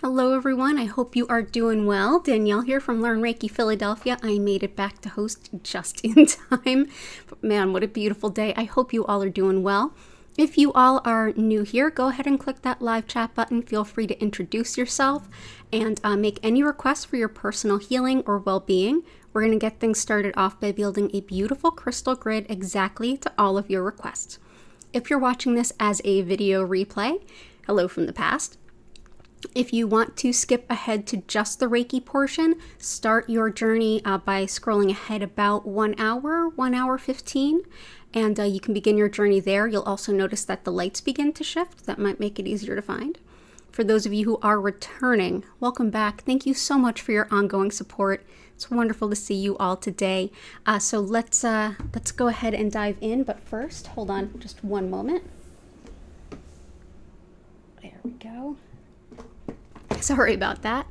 Hello everyone, I hope you are doing well. Danielle here from Learn Reiki Philadelphia. I made it back to host just in time. But man, what a beautiful day. I hope you all are doing well. If you all are new here, go ahead and click that live chat button. Feel free to introduce yourself and make any requests for your personal healing or well-being. We're going to get things started off by building a beautiful crystal grid exactly to all of your requests. If you're watching this as a video replay, hello from the past. If you want to skip ahead to just the Reiki portion, start your journey by scrolling ahead about 1 hour 15, and you can begin your journey there. You'll also notice that the lights begin to shift. That might make it easier to find. For those of you who are returning, welcome back. Thank you so much for your ongoing support. It's wonderful to see you all today. So let's go ahead and dive in. But first, hold on just one moment. There we go. Sorry about that.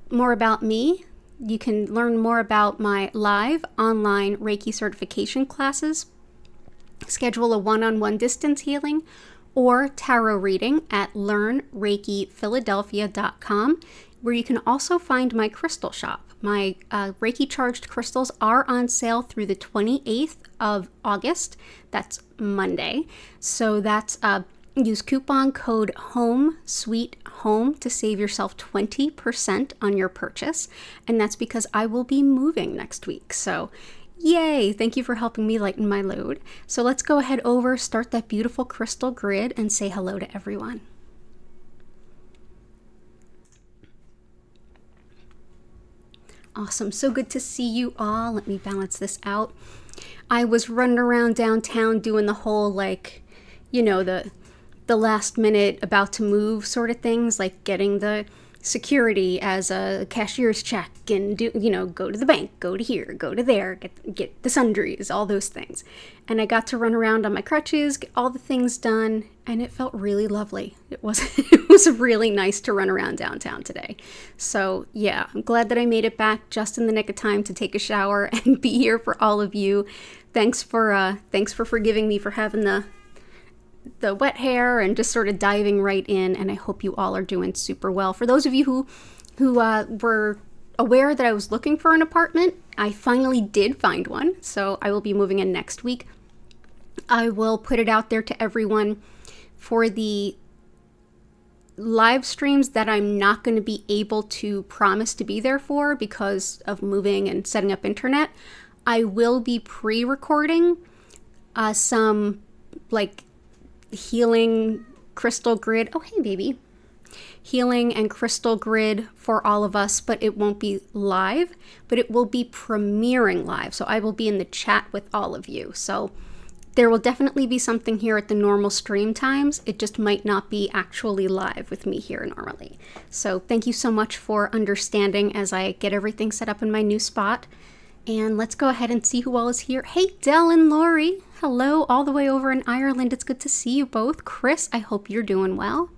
More about me. You can learn more about my live online Reiki certification classes, schedule a one-on-one distance healing, or tarot reading at learnreikiphiladelphia.com, where you can also find my crystal shop. My Reiki charged crystals are on sale through the 28th of August. That's Monday. So that's use coupon code HOME to save yourself 20% on your purchase. And that's because I will be moving next week. So yay! Thank you for helping me lighten my load. So let's go ahead start that beautiful crystal grid and say hello to everyone. Awesome. So good to see you all. Let me balance this out. I was running around downtown doing the whole, the last minute about to move sort of things, like getting the security as a cashier's check and go to the bank, go to here, go to there, get the sundries, all those things. And I got to run around on my crutches, get all the things done, and it felt really lovely. It was really nice to run around downtown today. So yeah, I'm glad that I made it back just in the nick of time to take a shower and be here for all of you. Thanks for forgiving me for having the wet hair and just sort of diving right in, and I hope you all are doing super well. For those of you who were aware that I was looking for an apartment, I finally did find one, so I will be moving in next week. I will put it out there to everyone for the live streams that I'm not going to be able to promise to be there for because of moving and setting up internet. I will be pre-recording some healing crystal grid. Oh, hey, baby. Healing and crystal grid for all of us, but it won't be live, but it will be premiering live. So I will be in the chat with all of you. So there will definitely be something here at the normal stream times. It just might not be actually live with me here normally. So thank you so much for understanding as I get everything set up in my new spot. And let's go ahead and see who all is here. Hey, Dell and Lori. Hello, all the way over in Ireland. It's good to see you both. Chris, I hope you're doing well.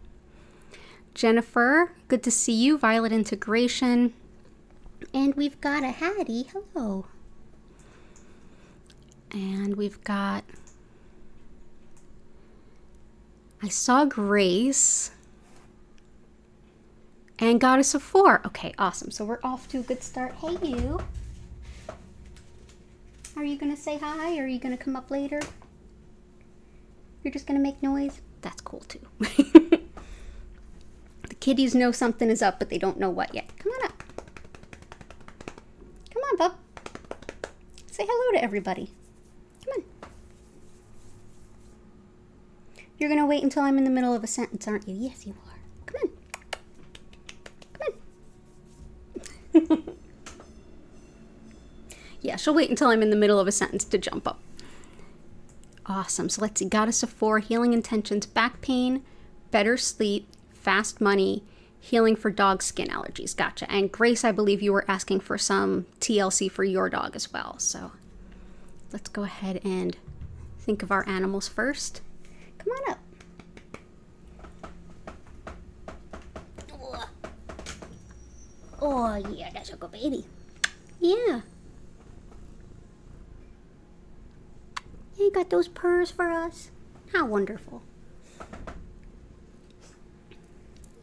Jennifer, good to see you. Violet Integration. And we've got a Hattie. Hello. And we've got... I saw Grace. And Goddess of Four. Okay, awesome. So we're off to a good start. Hey, you. Are you going to say hi, or are you going to come up later? You're just going to make noise? That's cool, too. The kitties know something is up, but they don't know what yet. Come on up. Come on, bub. Say hello to everybody. Come on. You're going to wait until I'm in the middle of a sentence, aren't you? Yes, you are. Come on. Come on. Yeah, she'll wait until I'm in the middle of a sentence to jump up. Awesome. So let's see. Goddess of Four, healing intentions, back pain, better sleep, fast money, healing for dog skin allergies. Gotcha. And Grace, I believe you were asking for some TLC for your dog as well. So let's go ahead and think of our animals first. Come on up. Oh, yeah, that's a good baby. Yeah. You got those purrs for us? How wonderful.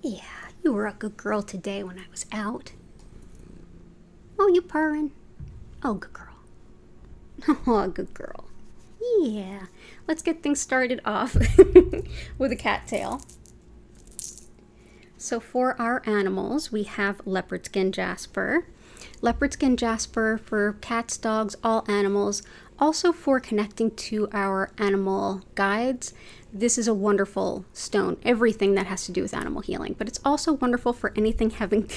Yeah, you were a good girl today when I was out. Oh, you purring? Oh, good girl. Oh, good girl. Yeah, let's get things started off with a cattail. So for our animals, we have leopard skin jasper. Leopard skin jasper for cats, dogs, all animals. Also for connecting to our animal guides. This is a wonderful stone, everything that has to do with animal healing, but it's also wonderful for anything having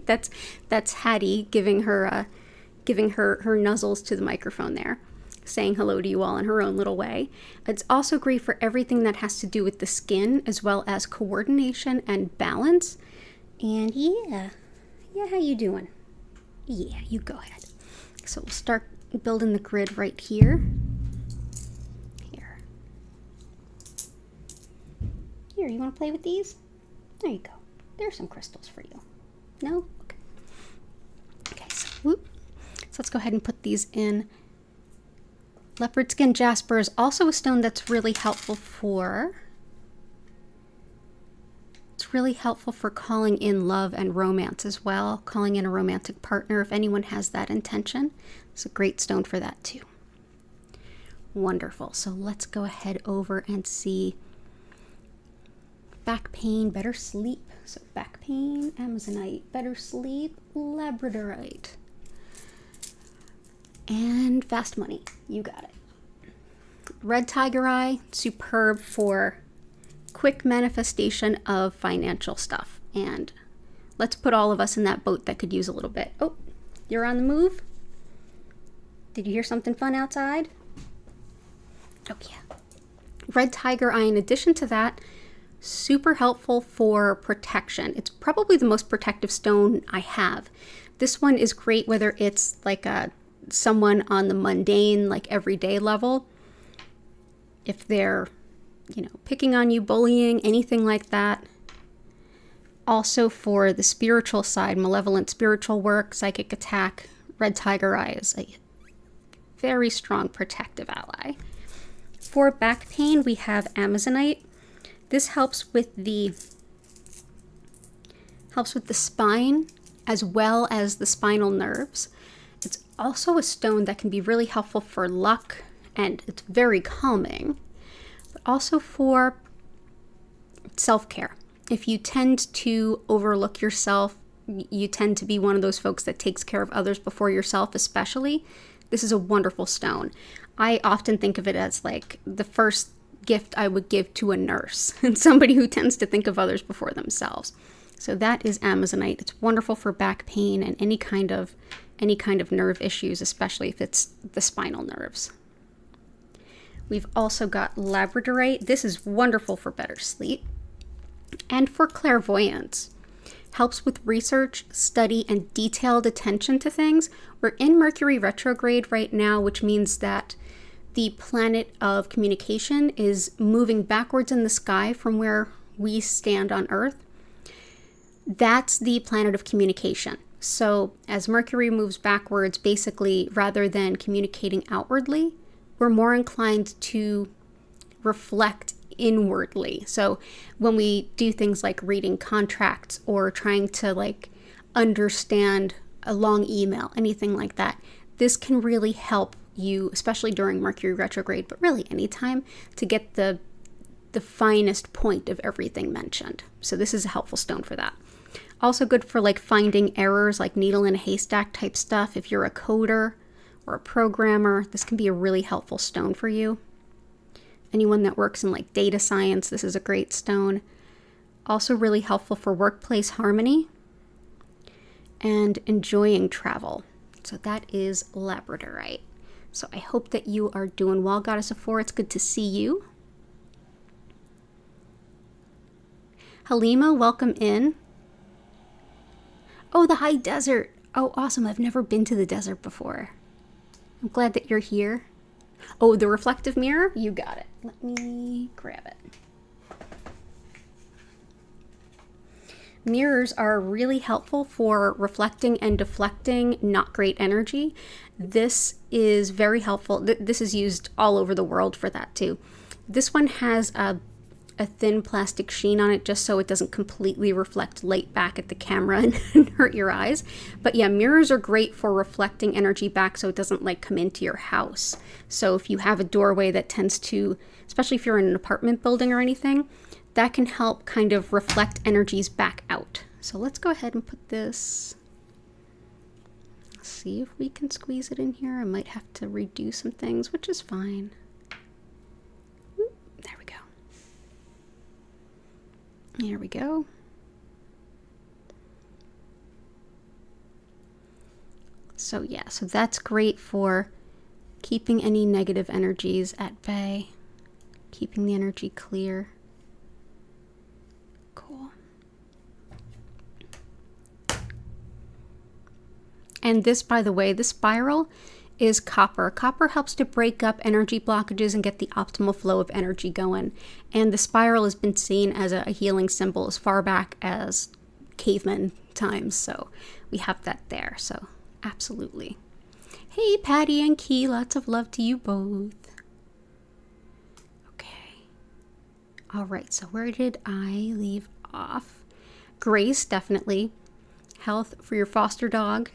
that's Hattie giving her nuzzles to the microphone there, saying hello to you all in her own little way. It's also great for everything that has to do with the skin, as well as coordination and balance. And yeah, how you doing? Yeah, you go ahead. So we'll start building the grid right here. Here, you want to play with these? There you go. There's some crystals for you. No? Okay. Okay, so let's go ahead and put these in. Leopard skin jasper is also a stone that's really helpful for... It's really helpful for calling in love and romance as well. Calling in a romantic partner if anyone has that intention. It's a great stone for that too. Wonderful. So let's go ahead over and see... Back pain, better sleep. So back pain, Amazonite, better sleep, Labradorite. And fast money. You got it. Red tiger eye, superb for quick manifestation of financial stuff. And let's put all of us in that boat that could use a little bit. Oh, you're on the move? Did you hear something fun outside? Oh, yeah. Red tiger eye, in addition to that, super helpful for protection. It's probably the most protective stone I have. This one is great whether it's like someone on the mundane, like everyday level. If they're, picking on you, bullying, anything like that. Also for the spiritual side, malevolent spiritual work, psychic attack, red tiger eye is a very strong protective ally. For back pain, we have Amazonite. This helps with the spine as well as the spinal nerves. It's also a stone that can be really helpful for luck, and it's very calming, but also for self-care. If you tend to overlook yourself, you tend to be one of those folks that takes care of others before yourself especially, this is a wonderful stone. I often think of it as like the first gift I would give to a nurse and somebody who tends to think of others before themselves. So that is Amazonite. It's wonderful for back pain and any kind of nerve issues, especially if it's the spinal nerves. We've also got Labradorite. This is wonderful for better sleep and for clairvoyance. Helps with research, study, and detailed attention to things. We're in Mercury retrograde right now, which means that the planet of communication is moving backwards in the sky from where we stand on Earth. That's the planet of communication. So as Mercury moves backwards, basically, rather than communicating outwardly, we're more inclined to reflect inwardly. So when we do things like reading contracts or trying to understand a long email, anything like that, this can really help you, especially during Mercury retrograde, but really anytime, to get the finest point of everything mentioned. So this is a helpful stone for that. Also good for finding errors, like needle in a haystack type stuff. If you're a coder or a programmer, this can be a really helpful stone for you. Anyone that works in data science, this is a great stone. Also really helpful for workplace harmony and enjoying travel. So that is Labradorite. So I hope that you are doing well, Goddess of Four. It's good to see you. Halima, welcome in. Oh, the high desert. Oh, awesome. I've never been to the desert before. I'm glad that you're here. Oh, the reflective mirror? You got it. Let me grab it. Mirrors are really helpful for reflecting and deflecting not great energy. This is very helpful. This is used all over the world for that too. This one has a a thin plastic sheen on it just so it doesn't completely reflect light back at the camera and hurt your eyes. But yeah, mirrors are great for reflecting energy back so it doesn't like come into your house. So if you have a doorway that tends to, especially if you're in an apartment building or anything, that can help kind of reflect energies back out. So let's go ahead and put this, see if we can squeeze it in here. I might have to redo some things, which is fine. There we go. There we go. So yeah, so that's great for keeping any negative energies at bay, keeping the energy clear. Cool. And this, by the way, the spiral is copper. Copper helps to break up energy blockages and get the optimal flow of energy going. And the spiral has been seen as a healing symbol as far back as caveman times. So we have that there. So absolutely. Hey, Patty and Key, lots of love to you both. Okay. All right, so where did I leave off? Grace, definitely. Health for your foster dog.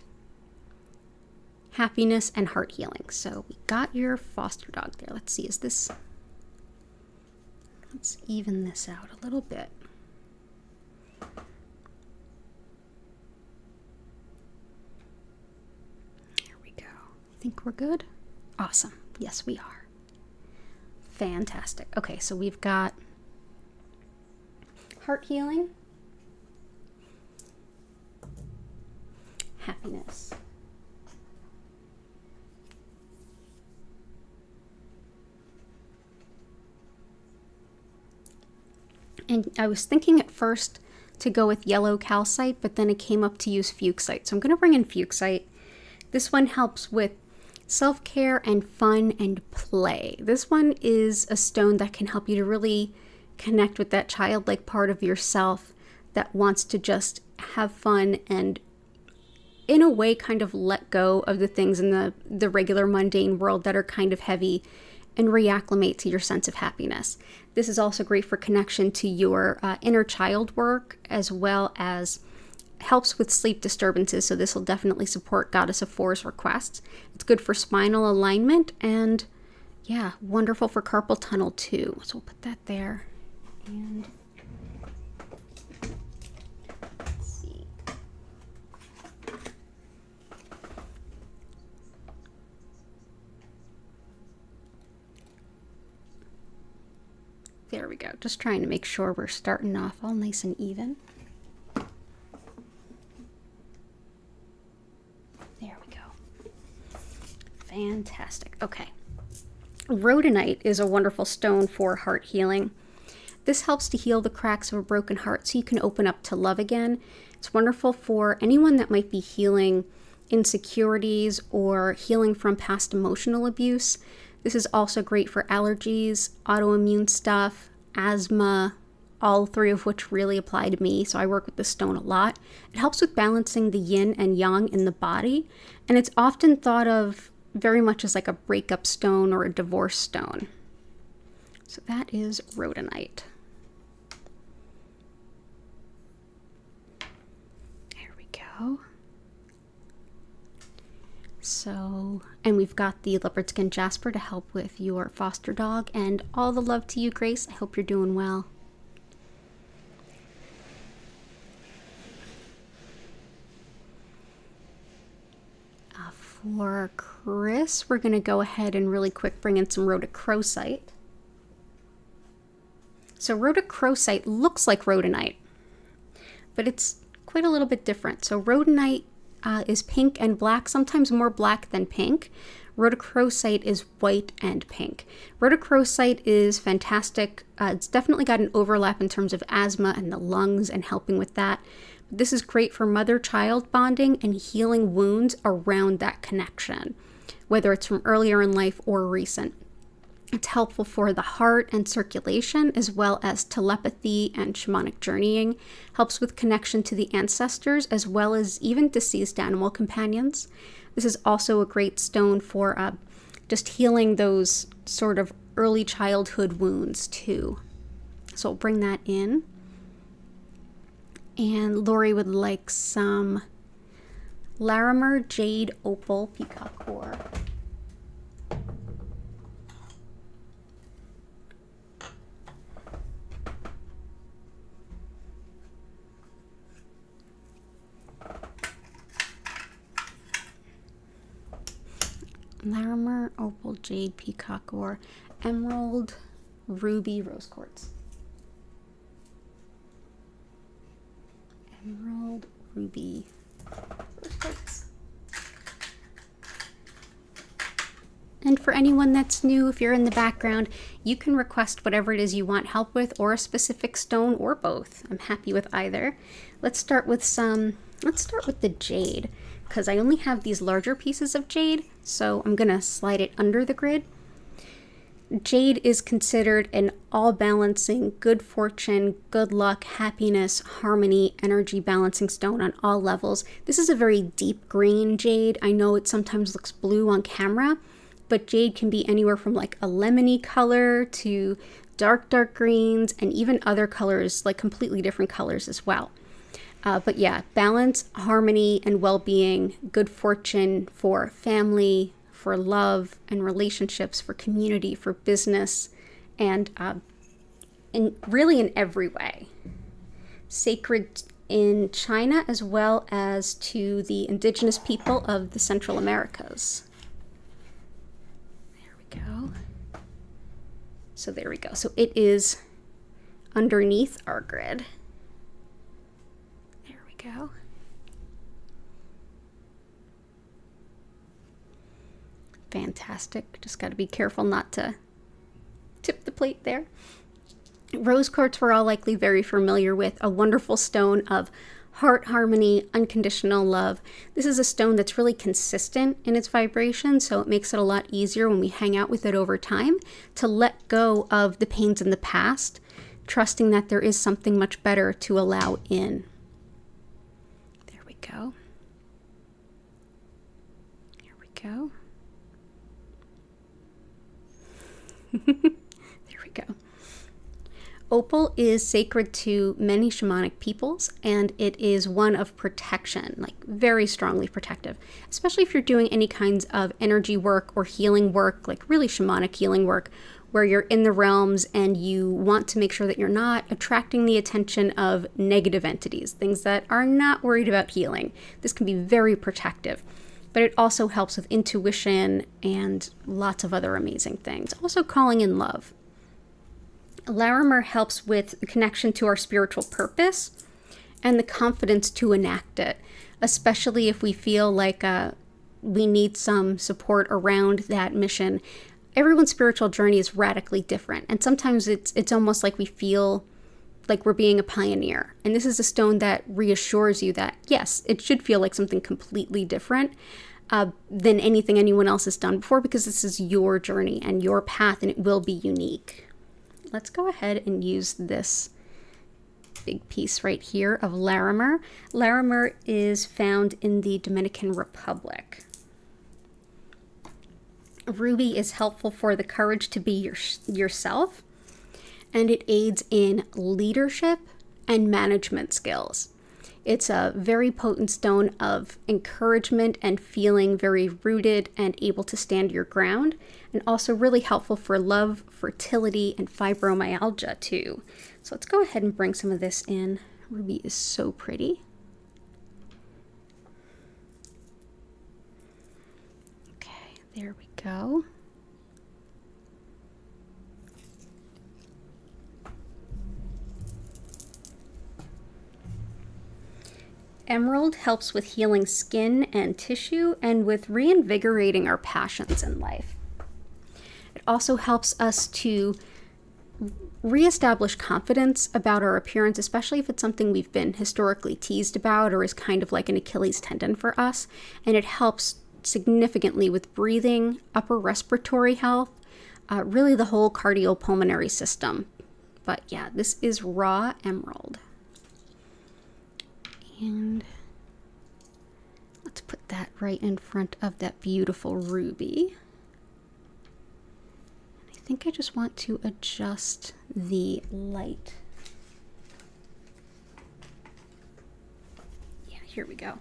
Happiness and heart healing. So we got your foster dog there. Let's see, let's even this out a little bit. There we go. Think we're good? Awesome. Yes, we are. Fantastic. Okay, so we've got heart healing, happiness, and I was thinking at first to go with yellow calcite, but then it came up to use fuchsite. So I'm going to bring in fuchsite. This one helps with self-care and fun and play. This one is a stone that can help you to really connect with that childlike part of yourself that wants to just have fun and in a way kind of let go of the things in the regular mundane world that are kind of heavy and reacclimate to your sense of happiness. This is also great for connection to your inner child work, as well as helps with sleep disturbances. So this will definitely support Goddess of Four's requests. It's good for spinal alignment and yeah, wonderful for carpal tunnel too. So we'll put that there. And let's see. There we go. Just trying to make sure we're starting off all nice and even. There we go. Fantastic. Okay. Rhodonite is a wonderful stone for heart healing. This helps to heal the cracks of a broken heart so you can open up to love again. It's wonderful for anyone that might be healing insecurities or healing from past emotional abuse. This is also great for allergies, autoimmune stuff, asthma, all three of which really apply to me, so I work with this stone a lot. It helps with balancing the yin and yang in the body, and it's often thought of very much as like a breakup stone or a divorce stone. So that is rhodonite. There we go. So, and we've got the leopard skin jasper to help with your foster dog, and all the love to you, Grace. I hope you're doing well. For Chris, we're going to go ahead and really quick bring in some rhodochrosite. So rhodochrosite looks like rhodonite, but it's quite a little bit different. So rhodonite is pink and black, sometimes more black than pink. Rhodochrosite is white and pink. Rhodochrosite is fantastic. It's definitely got an overlap in terms of asthma and the lungs and helping with that. This is great for mother-child bonding and healing wounds around that connection, whether it's from earlier in life or recent. It's helpful for the heart and circulation, as well as telepathy and shamanic journeying. Helps with connection to the ancestors, as well as even deceased animal companions. This is also a great stone for just healing those sort of early childhood wounds too. So we'll bring that in. And Lori would like some Larimer Jade Opal Peacock Ore. Larimer Opal Jade Peacock Ore, Emerald Ruby Rose Quartz. Emerald Ruby Rose Quartz. And for anyone that's new, if you're in the background, you can request whatever it is you want help with, or a specific stone, or both. I'm happy with either. Let's start with the jade, because I only have these larger pieces of jade, so I'm gonna slide it under the grid. Jade is considered an all-balancing, good fortune, good luck, happiness, harmony, energy balancing stone on all levels. This is a very deep green jade. I know it sometimes looks blue on camera, but jade can be anywhere from like a lemony color to dark greens, and even other colors, like completely different colors as well. But yeah, balance, harmony, and well-being, good fortune for family, for love and relationships, for community, for business, and really in every way. Sacred in China as well as to the indigenous people of the Central Americas. There we go. So there we go. So it is underneath our grid. There we go. Fantastic. Just got to be careful not to tip the plate there. Rose quartz we're all likely very familiar with, a wonderful stone of heart harmony, unconditional love. This is a stone that's really consistent in its vibration, so it makes it a lot easier when we hang out with it over time to let go of the pains in the past, trusting that there is something much better to allow in. There we go. Here we go. There we go. Opal is sacred to many shamanic peoples, and it is one of protection, like very strongly protective, especially if you're doing any kinds of energy work or healing work, like really shamanic healing work, where you're in the realms and you want to make sure that you're not attracting the attention of negative entities, things that are not worried about healing. This can be very protective. But it also helps with intuition and lots of other amazing things. Also calling in love. Larimer helps with the connection to our spiritual purpose and the confidence to enact it, especially if we feel like we need some support around that mission. Everyone's spiritual journey is radically different, and sometimes it's almost like we feel like we're being a pioneer. And this is a stone that reassures you that, yes, it should feel like something completely different than anything anyone else has done before, because this is your journey and your path, and it will be unique. Let's go ahead and use this big piece right here of Larimer. Larimer is found in the Dominican Republic. Ruby is helpful for the courage to be yourself, and it aids in leadership and management skills. It's a very potent stone of encouragement and feeling very rooted and able to stand your ground, and also really helpful for love, fertility, and fibromyalgia too. So let's go ahead and bring some of this in. Ruby is so pretty. Okay, there we go. Emerald helps with healing skin and tissue and with reinvigorating our passions in life. It also helps us to reestablish confidence about our appearance, especially if it's something we've been historically teased about or is kind of like an Achilles tendon for us. And it helps significantly with breathing, upper respiratory health, really the whole cardiopulmonary system. But yeah, this is raw emerald. And let's put that right in front of that beautiful ruby. I think I just want to adjust the light. Yeah, here we go.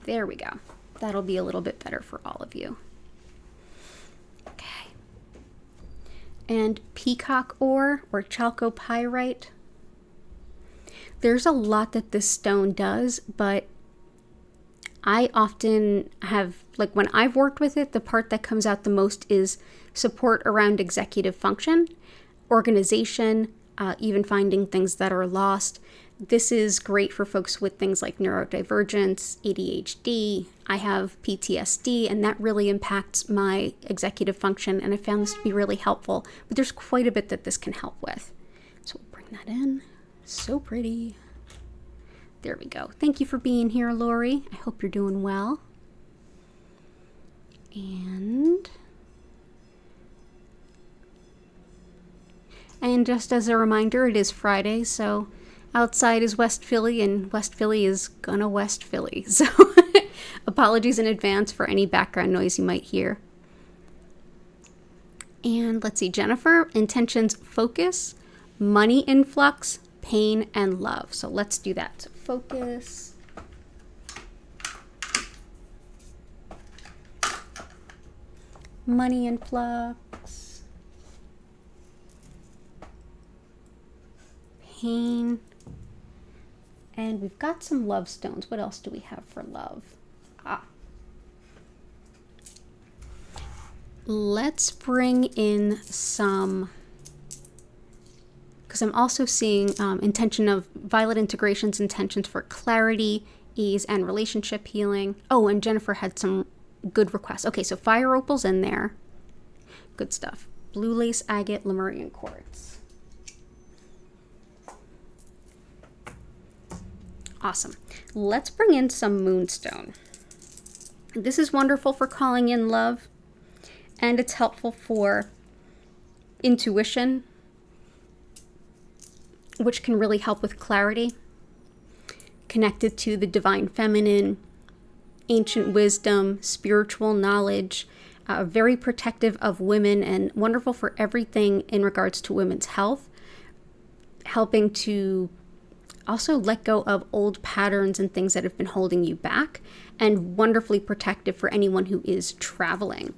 There we go. That'll be a little bit better for all of you. Okay. And peacock ore or chalcopyrite. There's a lot that this stone does, but I often have, like when I've worked with it, the part that comes out the most is support around executive function, organization, even finding things that are lost. This is great for folks with things like neurodivergence, ADHD. I have PTSD, and that really impacts my executive function, and I found this to be really helpful. But there's quite a bit that this can help with. So we'll bring that in. So pretty. There we go. Thank you for being here, Lori. I hope you're doing well. And just as a reminder, it is Friday, so outside is West Philly, and West Philly is gonna West Philly. So apologies in advance for any background noise you might hear. And let's see, Jennifer, intentions, focus, money influx, pain, and love. So let's do that. So focus. Money influx. Pain. And we've got some love stones. What else do we have for love? Let's bring in some, because I'm also seeing intention of violet integrations, intentions for clarity, ease, and relationship healing. Oh, and Jennifer had some good requests. Okay, so fire opal's in there. Good stuff. Blue lace agate, Lemurian quartz. Awesome. Let's bring in some moonstone. This is wonderful for calling in love, and it's helpful for intuition, which can really help with clarity, connected to the divine feminine, ancient wisdom, spiritual knowledge, very protective of women, and wonderful for everything in regards to women's health, helping to also let go of old patterns and things that have been holding you back, and wonderfully protective for anyone who is traveling.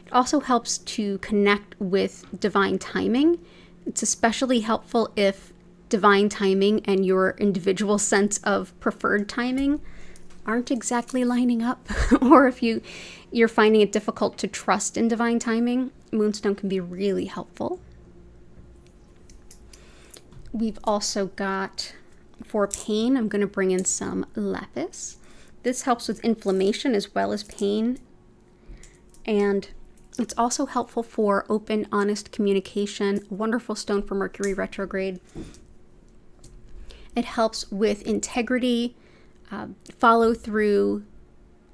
It also helps to connect with divine timing. It's especially helpful if divine timing and your individual sense of preferred timing aren't exactly lining up, or if you're finding it difficult to trust in divine timing. Moonstone can be really helpful. We've also got, for pain, I'm going to bring in some lapis. This helps with inflammation as well as pain, and it's also helpful for open, honest communication. Wonderful stone for Mercury retrograde. It helps with integrity, follow through,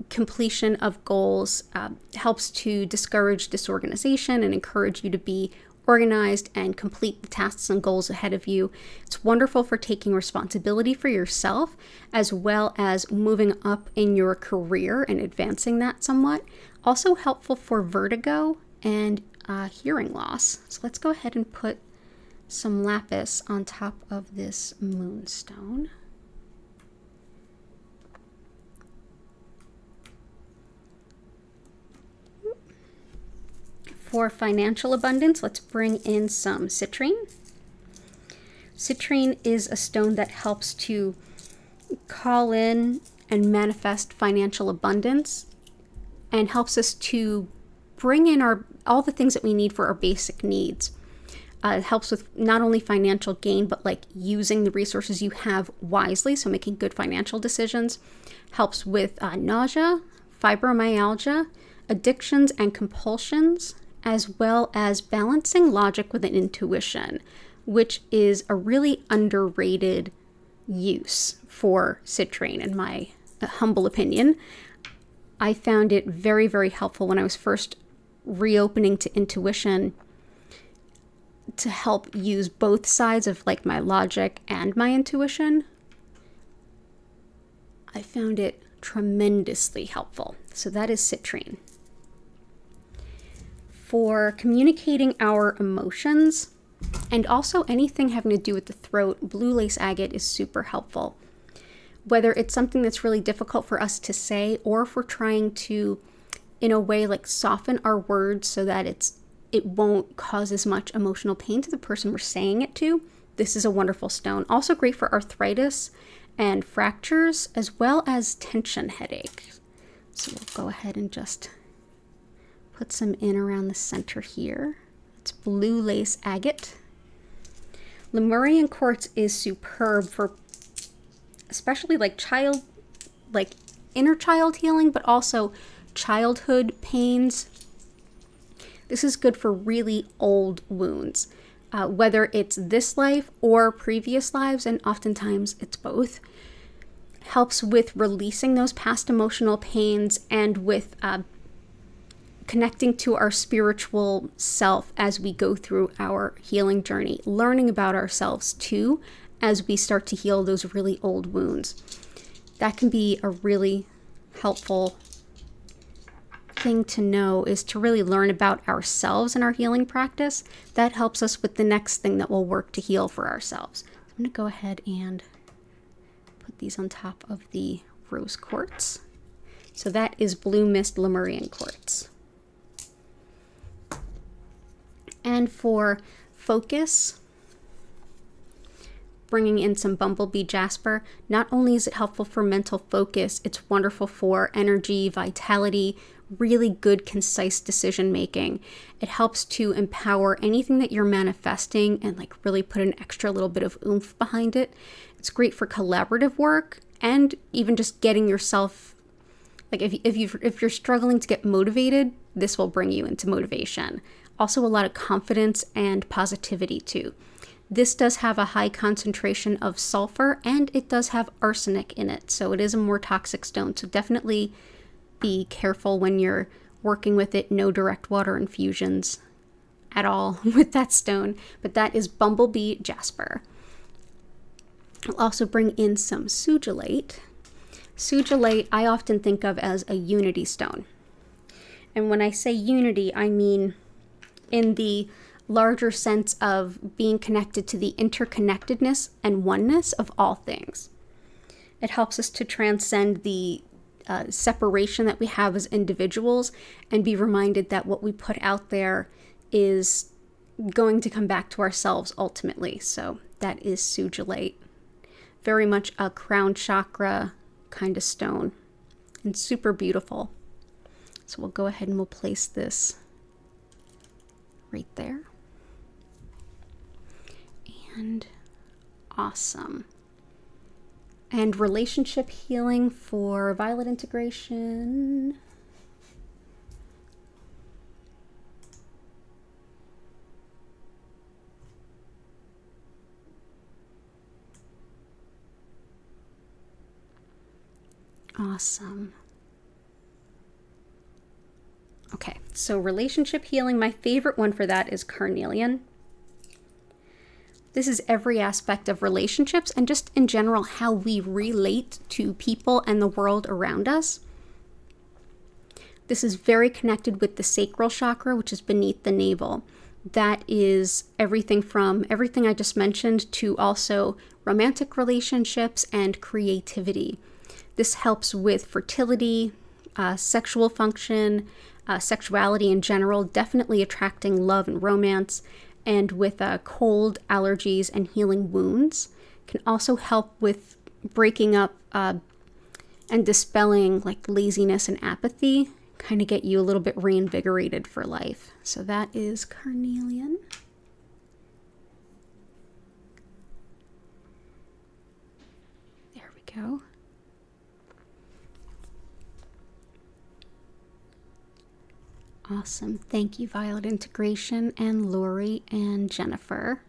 completion of goals, helps to discourage disorganization and encourage you to be organized and complete the tasks and goals ahead of you. It's wonderful for taking responsibility for yourself, as well as moving up in your career and advancing that somewhat. Also helpful for vertigo and hearing loss. So let's go ahead and put some lapis on top of this moonstone. For financial abundance, let's bring in some citrine. Citrine is a stone that helps to call in and manifest financial abundance, and helps us to bring in all the things that we need for our basic needs. It helps with not only financial gain, but like using the resources you have wisely, so making good financial decisions. Helps with nausea, fibromyalgia, addictions and compulsions, as well as balancing logic with an intuition, which is a really underrated use for citrine, in my humble opinion. I found it very, very helpful when I was first reopening to intuition, to help use both sides of like my logic and my intuition. I found it tremendously helpful. So that is citrine. For communicating our emotions and also anything having to do with the throat, blue lace agate is super helpful. Whether it's something that's really difficult for us to say, or if we're trying to, in a way, like soften our words so that it won't cause as much emotional pain to the person we're saying it to, this is a wonderful stone. Also great for arthritis and fractures, as well as tension headache. So we'll go ahead and just put some in around the center here. It's blue lace agate. Lemurian quartz is superb for especially like inner child healing, but also childhood pains. This is good for really old wounds, whether it's this life or previous lives, and oftentimes it's both. Helps with releasing those past emotional pains and with connecting to our spiritual self as we go through our healing journey, learning about ourselves too as we start to heal those really old wounds. That can be a really helpful thing to know, is to really learn about ourselves in our healing practice. That helps us with the next thing that will work to heal for ourselves. I'm going to go ahead and put these on top of the rose quartz. So that is Blue Mist Lemurian quartz. And for focus, bringing in some bumblebee jasper. Not only is it helpful for mental focus, it's wonderful for energy, vitality, really good, concise decision making. It helps to empower anything that you're manifesting and like really put an extra little bit of oomph behind it. It's great for collaborative work and even just getting yourself, like if you're struggling to get motivated, this will bring you into motivation. Also a lot of confidence and positivity too. This does have a high concentration of sulfur, and it does have arsenic in it, so it is a more toxic stone. So definitely be careful when you're working with it. No direct water infusions at all with that stone, but that is bumblebee jasper. I'll also bring in some sugilite. Sugilite I often think of as a unity stone. And when I say unity, I mean in the larger sense of being connected to the interconnectedness and oneness of all things. It helps us to transcend the separation that we have as individuals and be reminded that what we put out there is going to come back to ourselves ultimately. So that is sugilite. Very much a crown chakra kind of stone and super beautiful. So we'll go ahead and we'll place this right there. And awesome. And relationship healing for violet integration. Awesome. Okay, so relationship healing, my favorite one for that is carnelian. This is every aspect of relationships and just in general how we relate to people and the world around us. This is very connected with the sacral chakra, which is beneath the navel. That is everything from everything I just mentioned to also romantic relationships and creativity. This helps with fertility, sexual function, sexuality in general, definitely attracting love and romance. And with cold, allergies, and healing wounds. Can also help with breaking up and dispelling like laziness and apathy, kind of get you a little bit reinvigorated for life. So that is carnelian. There we go. Awesome. Thank you, Violet Integration and Lori and Jennifer.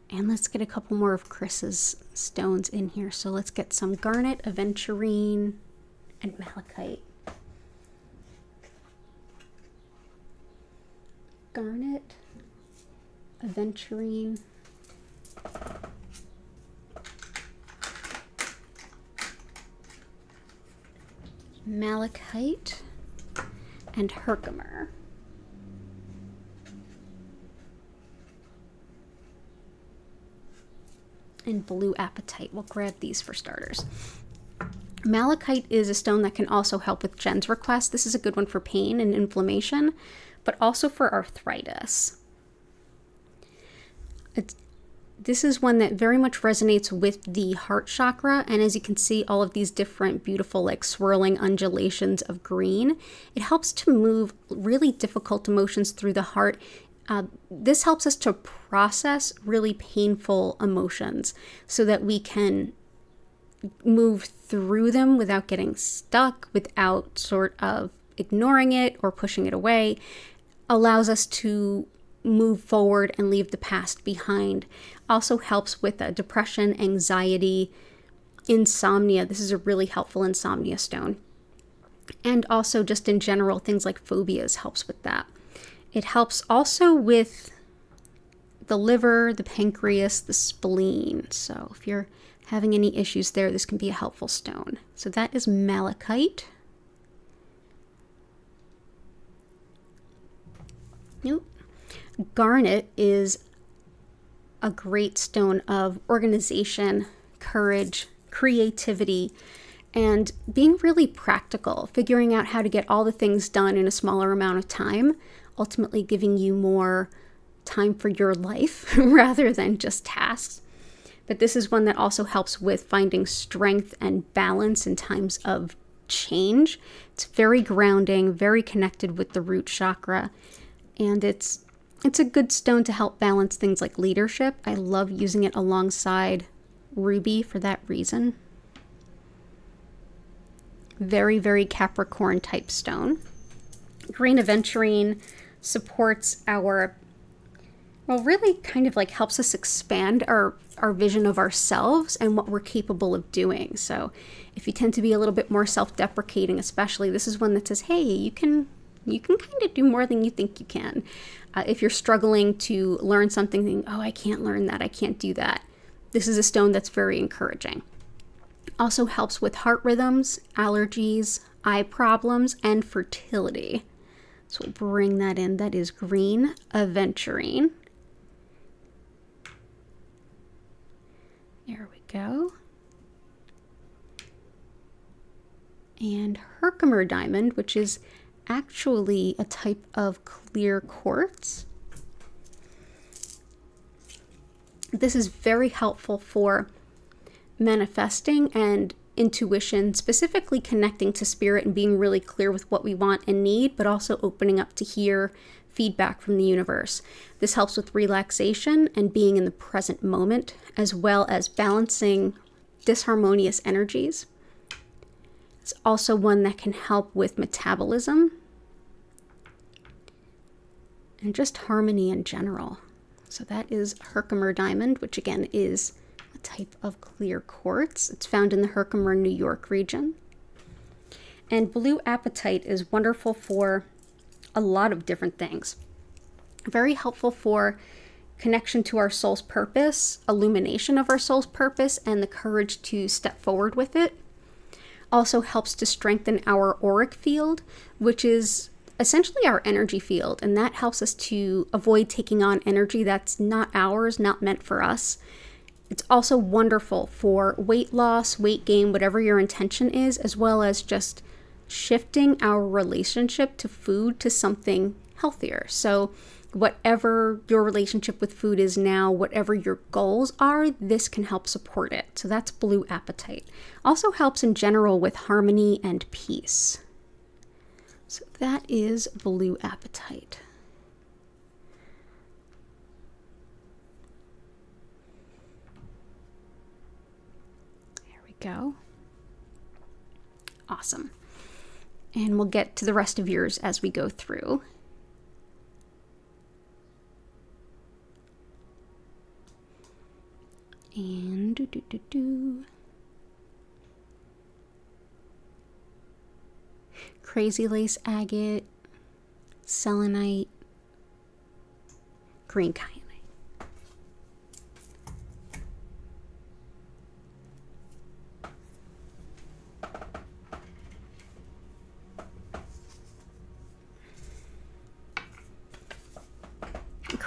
And let's get a couple more of Chris's stones in here. So let's get some garnet, aventurine, and malachite. Garnet, aventurine, malachite, and herkimer. And blue apatite. We'll grab these for starters. Malachite is a stone that can also help with Jen's request. This is a good one for pain and inflammation, but also for arthritis. This is one that very much resonates with the heart chakra, and as you can see, all of these different beautiful like swirling undulations of green. It helps to move really difficult emotions through the heart. This helps us to process really painful emotions so that we can move through them without getting stuck, without sort of ignoring it or pushing it away. Allows us to move forward and leave the past behind. Also helps with depression, anxiety, insomnia. This is a really helpful insomnia stone. And also just in general, things like phobias helps with that. It helps also with the liver, the pancreas, the spleen. So if you're having any issues there, this can be a helpful stone. So that is malachite. Nope. Garnet is a great stone of organization, courage, creativity, and being really practical, figuring out how to get all the things done in a smaller amount of time, ultimately giving you more time for your life rather than just tasks. But this is one that also helps with finding strength and balance in times of change. It's very grounding, very connected with the root chakra, and it's a good stone to help balance things like leadership. I love using it alongside ruby for that reason. Very, very Capricorn type stone. Green aventurine supports our, well, really kind of like helps us expand our vision of ourselves and what we're capable of doing. So if you tend to be a little bit more self-deprecating, especially, this is one that says, hey, you can kind of do more than you think you can. If you're struggling to learn something, thinking, oh, I can't learn that, I can't do that, this is a stone that's very encouraging. Also helps with heart rhythms, allergies, eye problems, and fertility. So we'll bring that in. That is green aventurine. There we go. And Herkimer diamond, which is actually a type of clear quartz. This is very helpful for manifesting and intuition, specifically connecting to spirit and being really clear with what we want and need, but also opening up to hear feedback from the universe. This helps with relaxation and being in the present moment, as well as balancing disharmonious energies. It's also one that can help with metabolism and just harmony in general. So that is Herkimer diamond, which again is a type of clear quartz. It's found in the Herkimer, New York region. And blue apatite is wonderful for a lot of different things. Very helpful for connection to our soul's purpose, illumination of our soul's purpose, and the courage to step forward with it. Also helps to strengthen our auric field, which is essentially our energy field, and that helps us to avoid taking on energy that's not ours, not meant for us. It's also wonderful for weight loss, weight gain, whatever your intention is, as well as just shifting our relationship to food to something healthier. So whatever your relationship with food is now, whatever your goals are, this can help support it. So that's blue apatite. Also helps in general with harmony and peace. So that is blue apatite. There we go. Awesome. And we'll get to the rest of yours as we go through. And crazy lace agate, selenite, green kyanite.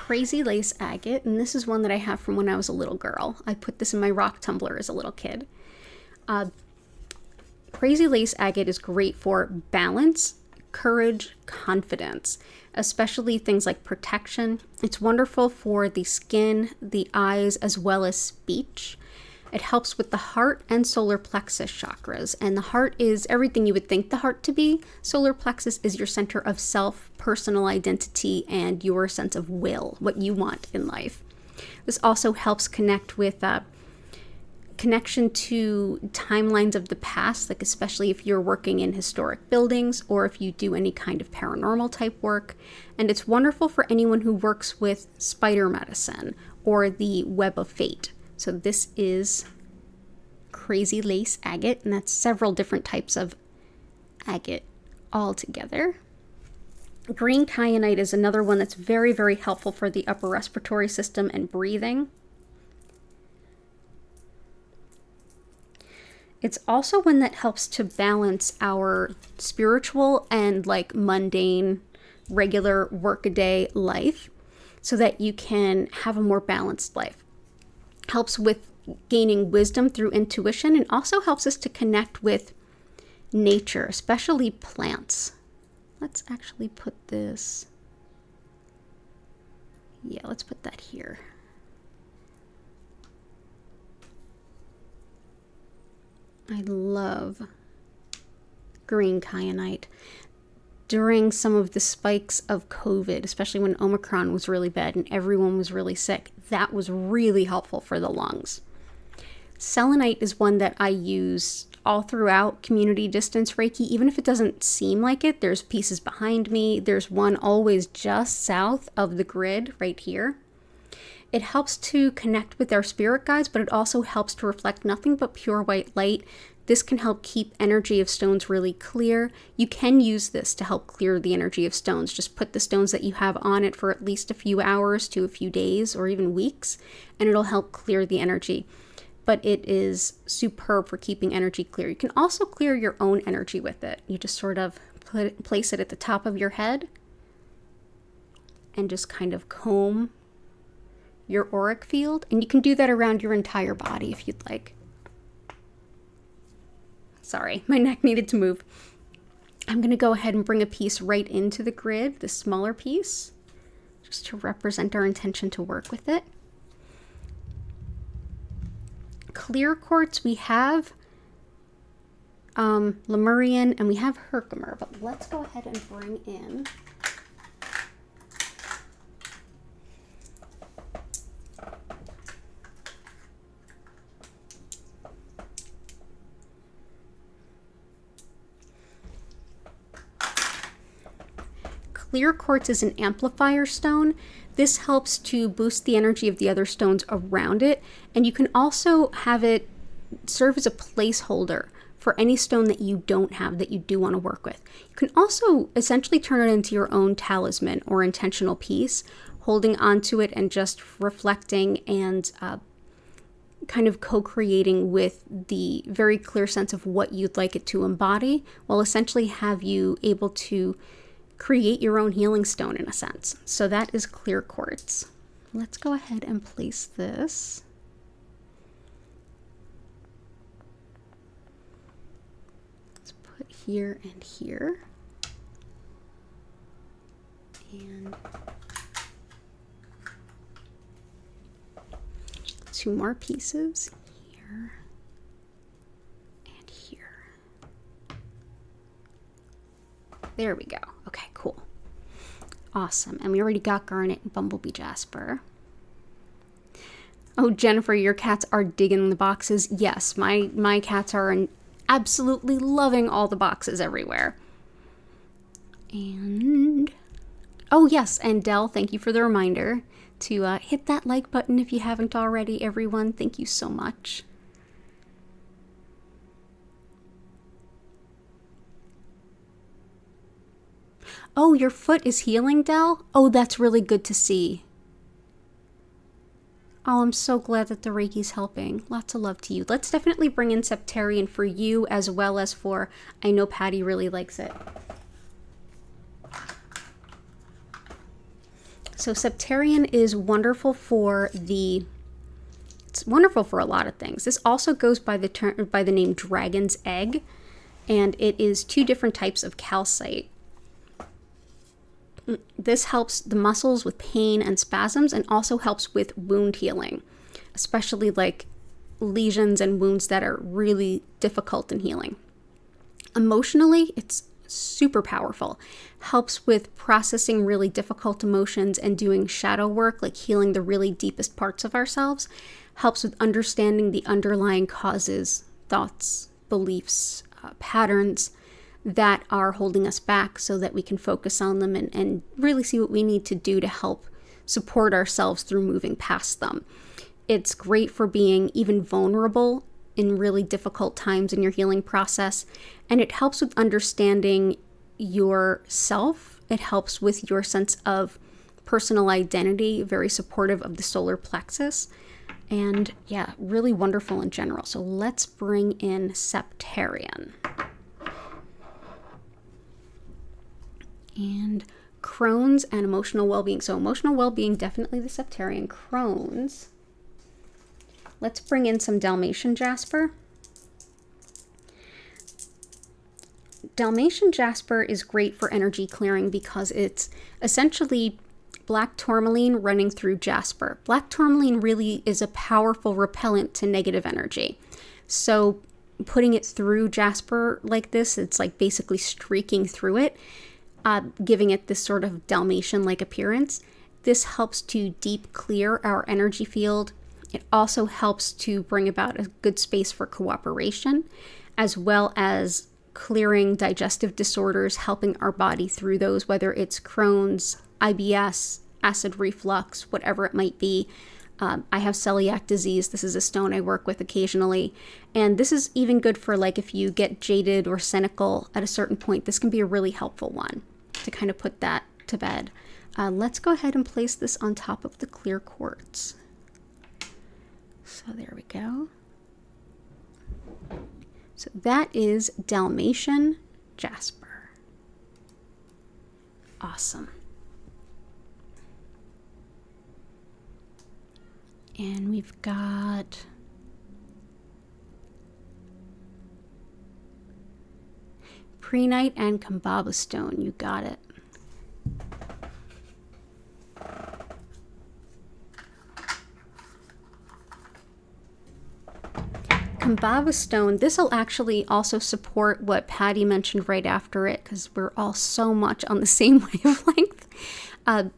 Crazy Lace Agate, and this is one that I have from when I was a little girl. I put this in my rock tumbler as a little kid. Crazy Lace Agate is great for balance, courage, confidence, especially things like protection. It's wonderful for the skin, the eyes, as well as speech. It helps with the heart and solar plexus chakras. And the heart is everything you would think the heart to be. Solar plexus is your center of self, personal identity, and your sense of will, what you want in life. This also helps connect with connection to timelines of the past, like especially if you're working in historic buildings or if you do any kind of paranormal type work. And it's wonderful for anyone who works with spider medicine or the web of fate. So this is Crazy Lace Agate, and that's several different types of agate all together. Green kyanite is another one that's very, very helpful for the upper respiratory system and breathing. It's also one that helps to balance our spiritual and like mundane, regular workaday life so that you can have a more balanced life. Helps with gaining wisdom through intuition, and also helps us to connect with nature, especially plants. Let's actually put this, let's put that here. I love green kyanite. During some of the spikes of COVID, especially when Omicron was really bad and everyone was really sick, that was really helpful for the lungs. Selenite is one that I use all throughout community distance Reiki, even if it doesn't seem like it. There's pieces behind me. There's one always just south of the grid right here. It helps to connect with our spirit guides, but it also helps to reflect nothing but pure white light. This can help keep energy of stones really clear. You can use this to help clear the energy of stones. Just put the stones that you have on it for at least a few hours to a few days or even weeks, and it'll help clear the energy. But it is superb for keeping energy clear. You can also clear your own energy with it. You just sort of place it at the top of your head and just kind of comb your auric field. And you can do that around your entire body if you'd like. Sorry, my neck needed to move. I'm going to go ahead and bring a piece right into the grid, the smaller piece, just to represent our intention to work with it. Clear quartz, we have Lemurian and we have Herkimer, but let's go ahead and bring in clear quartz is an amplifier stone. This helps to boost the energy of the other stones around it, and you can also have it serve as a placeholder for any stone that you don't have that you do want to work with. You can also essentially turn it into your own talisman or intentional piece, holding onto it and just reflecting and kind of co-creating with the very clear sense of what you'd like it to embody, while essentially have you able to create your own healing stone in a sense. So that is clear quartz. Let's go ahead and place this. Let's put here and here. And 2 more pieces here and here. There we go. Okay, cool. Awesome. And we already got garnet and bumblebee jasper. Oh, Jennifer, your cats are digging the boxes. Yes, my cats are absolutely loving all the boxes everywhere. And oh yes, and Dell, thank you for the reminder to hit that like button if you haven't already, everyone. Thank you so much. Oh, your foot is healing, Dell? Oh, that's really good to see. Oh, I'm so glad that the Reiki's helping. Lots of love to you. Let's definitely bring in Septarian for you as well as for, I know Patty really likes it. So Septarian is wonderful for it's wonderful for a lot of things. This also goes by the name dragon's egg, and it is 2 different types of calcite. This helps the muscles with pain and spasms, and also helps with wound healing, especially like lesions and wounds that are really difficult in healing. Emotionally, it's super powerful. Helps with processing really difficult emotions and doing shadow work, like healing the really deepest parts of ourselves. Helps with understanding the underlying causes, thoughts, beliefs, patterns that are holding us back, so that we can focus on them and really see what we need to do to help support ourselves through moving past them. It's great for being even vulnerable in really difficult times in your healing process, and it helps with understanding yourself. It helps with your sense of personal identity, very supportive of the solar plexus, and yeah, really wonderful in general. So let's bring in Septarian. And Crohn's and emotional well-being. So emotional well-being, definitely the Septarian. Crohn's. Let's bring in some Dalmatian jasper. Dalmatian jasper is great for energy clearing because it's essentially black tourmaline running through jasper. Black tourmaline really is a powerful repellent to negative energy. So putting it through jasper like this, it's like basically streaking through it, giving it this sort of Dalmatian-like appearance. This helps to deep clear our energy field. It also helps to bring about a good space for cooperation, as well as clearing digestive disorders, helping our body through those, whether it's Crohn's, IBS, acid reflux, whatever it might be. I have celiac disease. This is a stone I work with occasionally. And this is even good for like if you get jaded or cynical at a certain point, this can be a really helpful one to kind of put that to bed. Let's go ahead and place this on top of the clear quartz. So there we go. So that is Dalmatian jasper. Awesome. And we've got Prehnite and Kambaba stone. You got it. Kambaba stone, this will actually also support what Patty mentioned right after it, because we're all so much on the same wavelength. Patty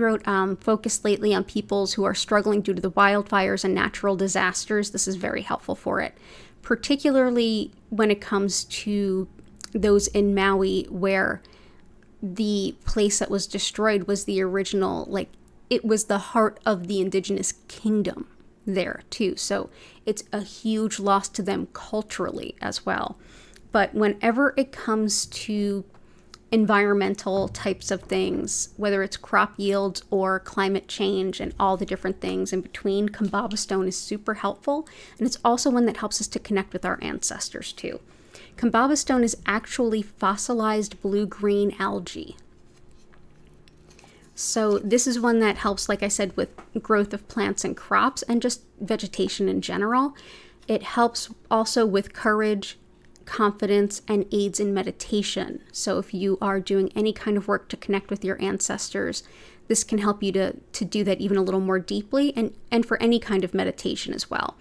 wrote, focused lately on peoples who are struggling due to the wildfires and natural disasters. This is very helpful for it, particularly when it comes to those in Maui where the place that was destroyed was the original, like it was the heart of the indigenous kingdom there too. So it's a huge loss to them culturally as well. But whenever it comes to environmental types of things, whether it's crop yields or climate change and all the different things in between, Kambaba stone is super helpful. And it's also one that helps us to connect with our ancestors too. Kambaba stone is actually fossilized blue-green algae. So this is one that helps, like I said, with growth of plants and crops and just vegetation in general. It helps also with courage, confidence, and aids in meditation. So if you are doing any kind of work to connect with your ancestors, this can help you to do that even a little more deeply, and for any kind of meditation as well.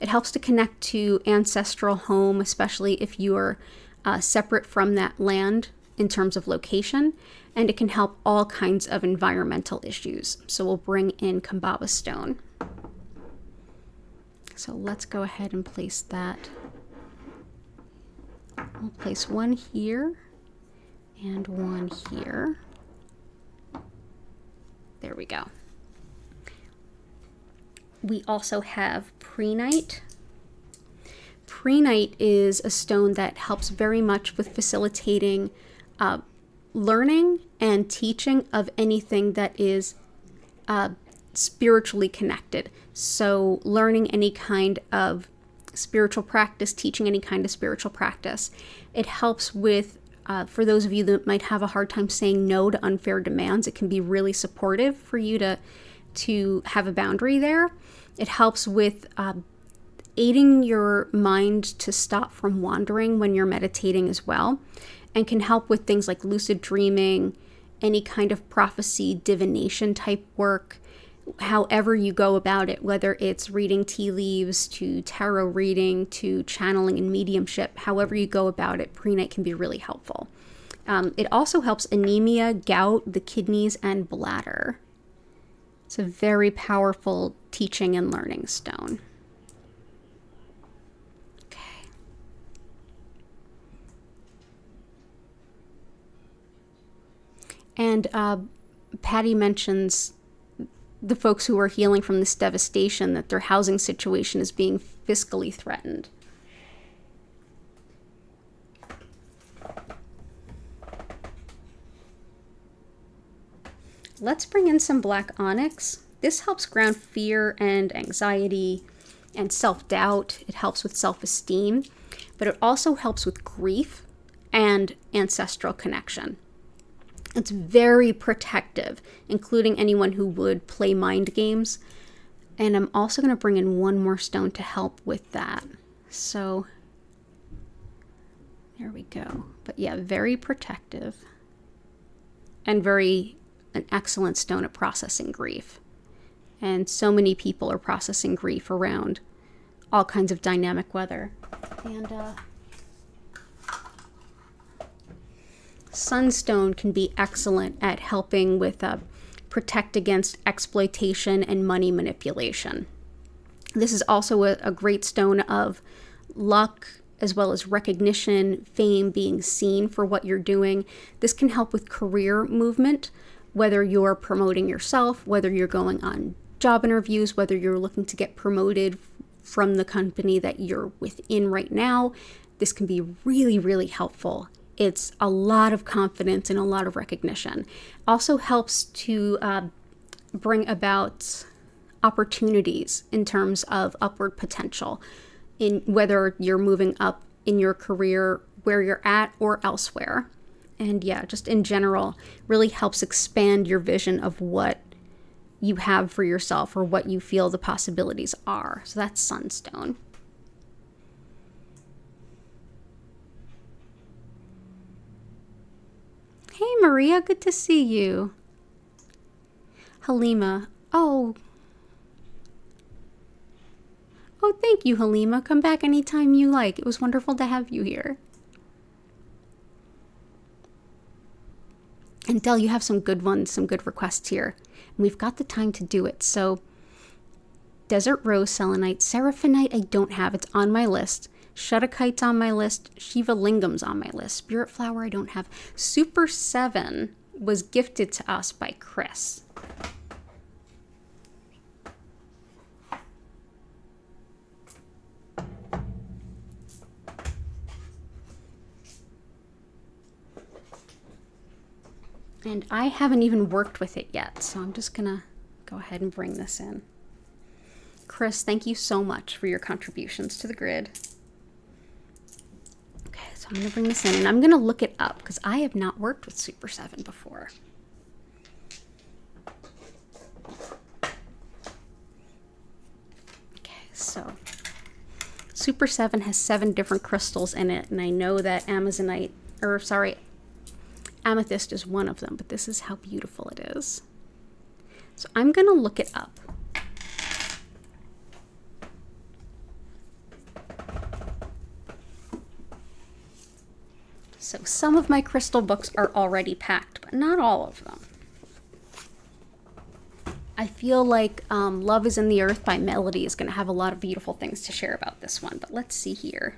It helps to connect to ancestral home, especially if you are separate from that land in terms of location, and it can help all kinds of environmental issues. So we'll bring in Kambaba stone. So let's go ahead and place that. We'll place one here and one here. There we go. We also have Prehnite. Prehnite is a stone that helps very much with facilitating learning and teaching of anything that is spiritually connected. So learning any kind of spiritual practice, teaching any kind of spiritual practice. It helps with For those of you that might have a hard time saying no to unfair demands, it can be really supportive for you to have a boundary there. It helps with aiding your mind to stop from wandering when you're meditating as well, and can help with things like lucid dreaming, any kind of prophecy, divination type work, however you go about it, whether it's reading tea leaves to tarot reading to channeling and mediumship, however you go about it, prehnite can be really helpful. It also helps anemia, gout, the kidneys, and bladder. It's a very powerful teaching and learning stone. Okay. And Patty mentions the folks who are healing from this devastation, that their housing situation is being fiscally threatened. Let's bring in some black onyx. This helps ground fear and anxiety and self-doubt. It helps with self-esteem, but it also helps with grief and ancestral connection. It's very protective, including anyone who would play mind games. And I'm also going to bring in one more stone to help with that. So there we go. But yeah, very protective and an excellent stone at processing grief. And so many people are processing grief around all kinds of dynamic weather. And sunstone can be excellent at helping with protect against exploitation and money manipulation. This is also a great stone of luck, as well as recognition, fame, being seen for what you're doing. This can help with career movement, whether you're promoting yourself, whether you're going on job interviews, whether you're looking to get promoted from the company that you're within right now. This can be really, really helpful. It's a lot of confidence and a lot of recognition. Also helps to bring about opportunities in terms of upward potential, in whether you're moving up in your career where you're at or elsewhere. And yeah, just in general, really helps expand your vision of what you have for yourself or what you feel the possibilities are. So that's sunstone. Hey Maria, good to see you. Halima, oh, thank you, Halima. Come back anytime you like. It was wonderful to have you here. And Del, you have some good ones, some good requests here. And we've got the time to do it. So, Desert Rose Selenite, Seraphinite I don't have. It's on my list. Shuddakite's on my list. Shiva Lingam's on my list. Spirit Flower I don't have. Super 7 was gifted to us by Chris. And I haven't even worked with it yet, so I'm just gonna go ahead and bring this in. Chris, thank you so much for your contributions to the grid. Okay, so I'm gonna bring this in, and I'm gonna look it up because I have not worked with Super 7 before. Okay, so Super 7 has 7 different crystals in it, and I know that amethyst is one of them, but this is how beautiful it is. So I'm going to look it up. So some of my crystal books are already packed, but not all of them. I feel like Love is in the Earth by Melody is going to have a lot of beautiful things to share about this one, but let's see here.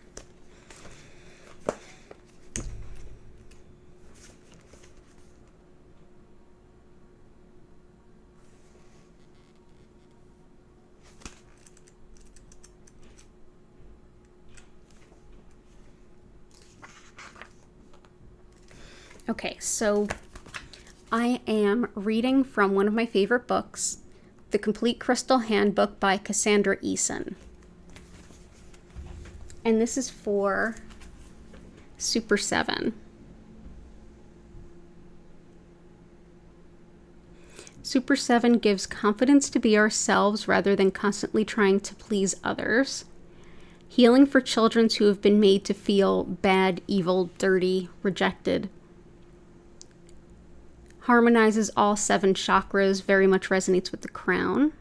Okay, so I am reading from one of my favorite books, The Complete Crystal Handbook by Cassandra Eason. And this is for Super 7. Super 7 gives confidence to be ourselves rather than constantly trying to please others. Healing for children who have been made to feel bad, evil, dirty, rejected. Harmonizes all 7 chakras, very much resonates with the crown.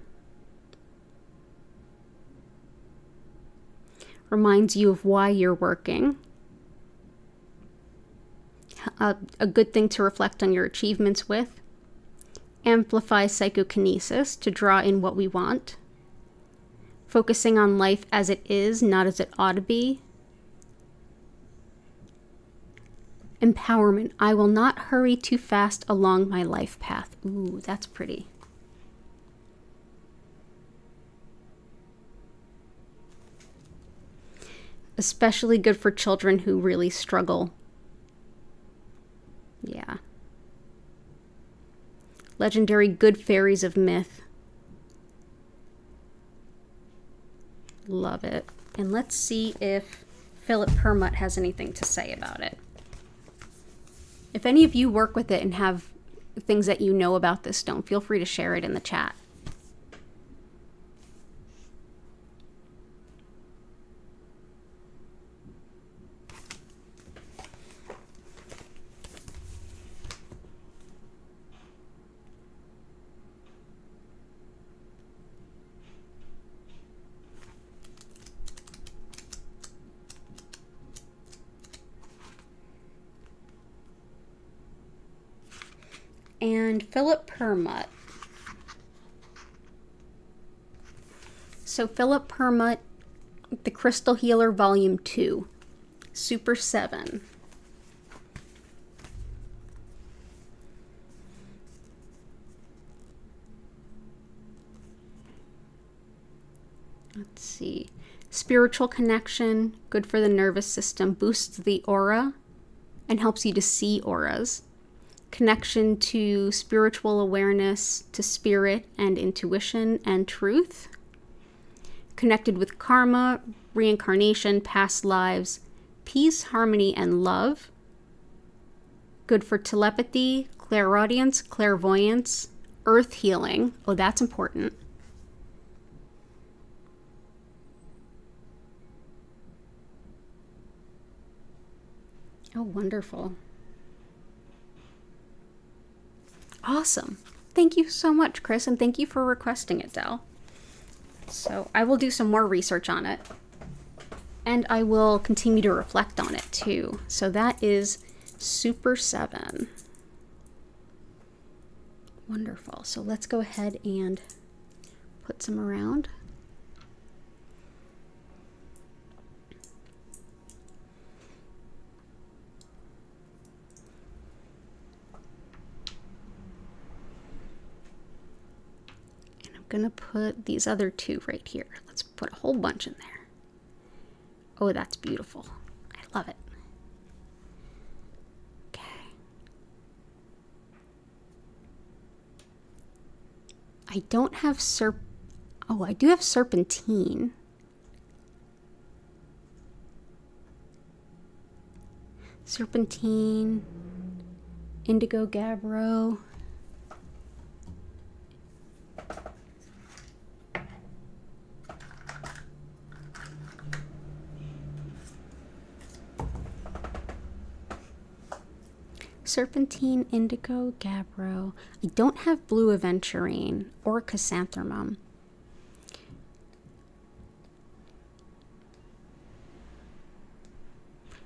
Reminds you of why you're working. A good thing to reflect on your achievements with. Amplifies psychokinesis to draw in what we want. Focusing on life as it is, not as it ought to be. Empowerment. I will not hurry too fast along my life path. Ooh, that's pretty. Especially good for children who really struggle. Yeah. Legendary good fairies of myth. Love it. And let's see if Philip Permut has anything to say about it. If any of you work with it and have things that you know about this stone, feel free to share it in the chat. And Philip Permut. So Philip Permut, The Crystal Healer Volume 2, Super 7. Let's see. Spiritual connection, good for the nervous system, boosts the aura and helps you to see auras. Connection to spiritual awareness, to spirit and intuition and truth. Connected with karma, reincarnation, past lives, peace, harmony, and love. Good for telepathy, clairaudience, clairvoyance, earth healing. Oh, that's important. Oh, wonderful. Awesome. Thank you so much, Chris, and thank you for requesting it, Del. So I will do some more research on it, and I will continue to reflect on it too. So that is Super 7. Wonderful. So let's go ahead and put some around. Gonna put these other 2 right here. Let's put a whole bunch in there. Oh, that's beautiful. I love it. Okay. I don't have oh, I do have serpentine. Serpentine, indigo gabbro. Serpentine, indigo, gabbro. I don't have blue aventurine or chrysanthemum.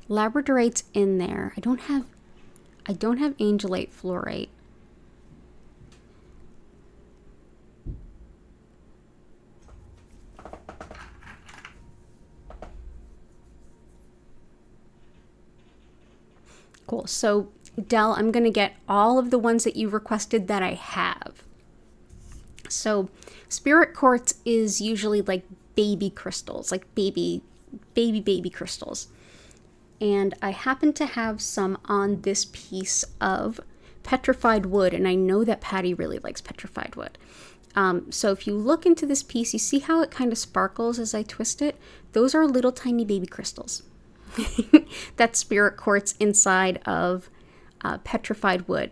Labradorite's in there. I don't have angelite fluorite. Cool. So Del, I'm going to get all of the ones that you requested that I have. So spirit quartz is usually like baby crystals, like baby crystals. And I happen to have some on this piece of petrified wood, and I know that Patty really likes petrified wood. So if you look into this piece, you see how it kind of sparkles as I twist it? Those are little tiny baby crystals. That's spirit quartz inside of petrified wood.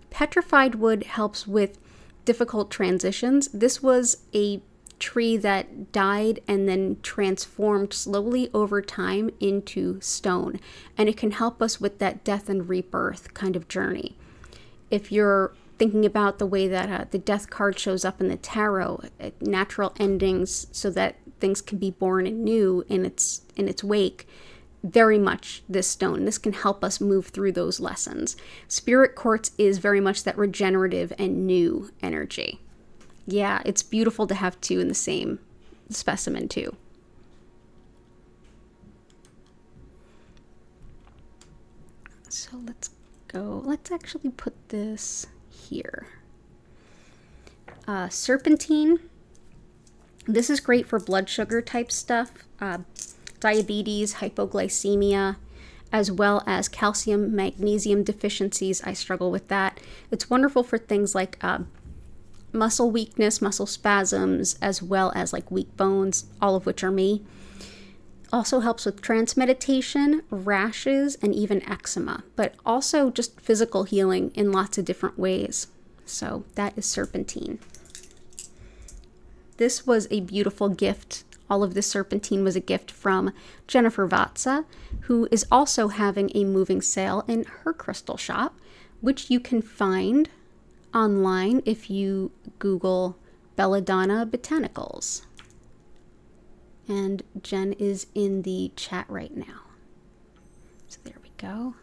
Petrified wood helps with difficult transitions. This was a tree that died and then transformed slowly over time into stone, and it can help us with that death and rebirth kind of journey. If you're thinking about the way that the death card shows up in the tarot, natural endings so that things can be born anew in its wake, very much this stone. This can help us move through those lessons. Spirit quartz is very much that regenerative and new energy. Yeah, it's beautiful to have two in the same specimen too. So let's actually put this here. Serpentine. This is great for blood sugar type stuff, diabetes, hypoglycemia, as well as calcium, magnesium deficiencies. I struggle with that. It's wonderful for things like muscle weakness, muscle spasms, as well as like weak bones, all of which are me. Also helps with trance meditation, rashes, and even eczema, but also just physical healing in lots of different ways. So that is serpentine. This was a beautiful gift. All of this serpentine was a gift from Jennifer Vatsa, who is also having a moving sale in her crystal shop, which you can find online if you Google Belladonna Botanicals. And Jen is in the chat right now. So there we go.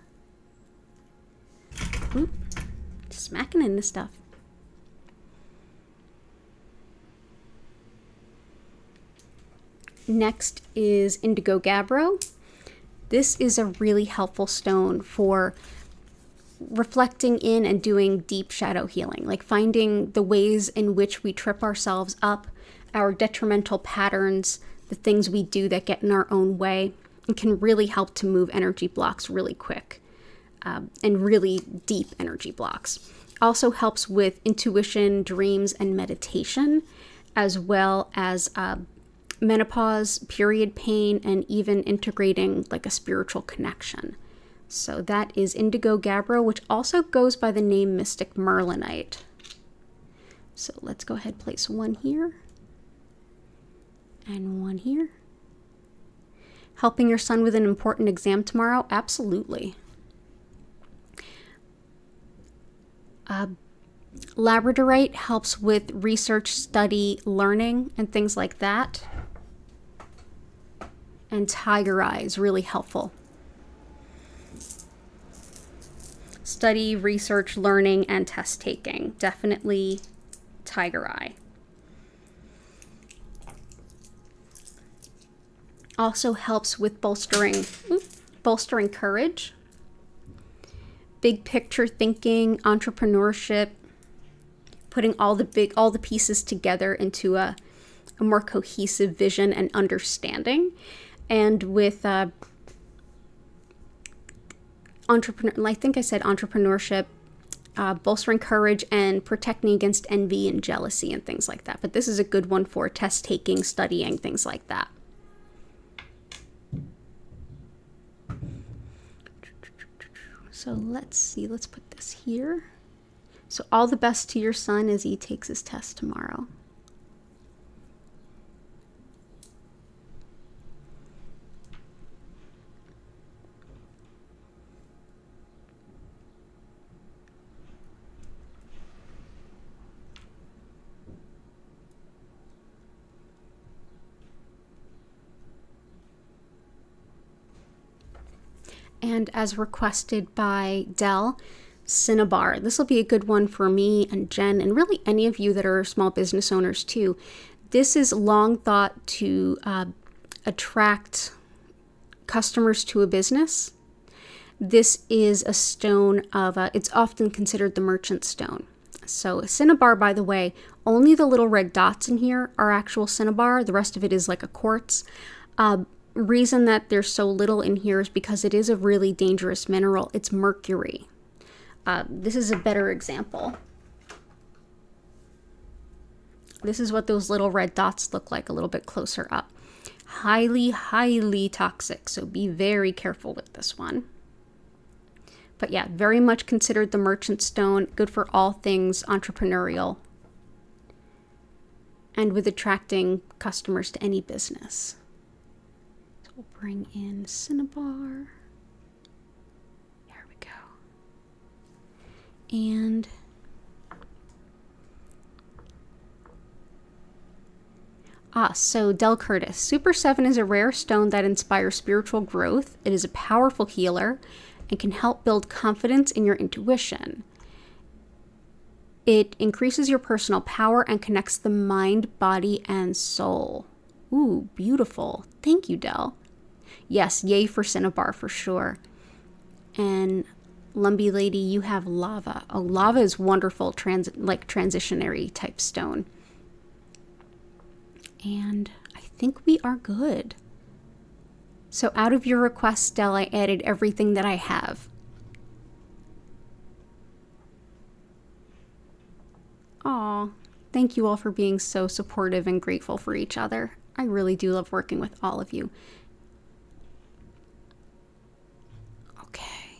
Oop, smacking into stuff. Next is Indigo Gabbro. This is a really helpful stone for reflecting in and doing deep shadow healing, like finding the ways in which we trip ourselves up, our detrimental patterns, the things we do that get in our own way, and can really help to move energy blocks really quick, and really deep energy blocks. Also helps with intuition, dreams, and meditation, as well as menopause, period pain, and even integrating like a spiritual connection. So that is Indigo Gabbro, which also goes by the name Mystic Merlinite. So let's go ahead and place one here and one here. Helping your son with an important exam tomorrow? Absolutely. Labradorite helps with research, study, learning, and things like that. And Tiger Eye is really helpful. Study, research, learning, and test taking. Definitely Tiger Eye. Also helps with bolstering courage, big picture thinking, entrepreneurship, putting all the pieces together into a more cohesive vision and understanding. And with entrepreneurship, bolstering courage and protecting against envy and jealousy and things like that. But this is a good one for test taking, studying, things like that. So let's see, let's put this here. So all the best to your son as he takes his test tomorrow. And as requested by Dell, Cinnabar. This will be a good one for me and Jen, and really any of you that are small business owners too. This is long thought to attract customers to a business. This is a stone of, it's often considered the merchant stone. So Cinnabar, by the way, only the little red dots in here are actual Cinnabar. The rest of it is like a quartz. Reason that there's so little in here is because it is a really dangerous mineral. It's mercury. This is a better example. This is what those little red dots look like a little bit closer up. Highly, highly toxic, so be very careful with this one. But yeah, very much considered the merchant stone, good for all things entrepreneurial and with attracting customers to any business. So we'll bring in Cinnabar. There we go. And so Del Curtis. Super 7 is a rare stone that inspires spiritual growth. It is a powerful healer and can help build confidence in your intuition. It increases your personal power and connects the mind, body, and soul. Ooh, beautiful. Thank you, Del. Yes, yay for Cinnabar for sure. And Lumpy Lady, you have lava. Oh, lava is wonderful, transitionary type stone. And I think we are good. So out of your request, Del, I added everything that I have. Aw, thank you all for being so supportive and grateful for each other. I really do love working with all of you. Okay.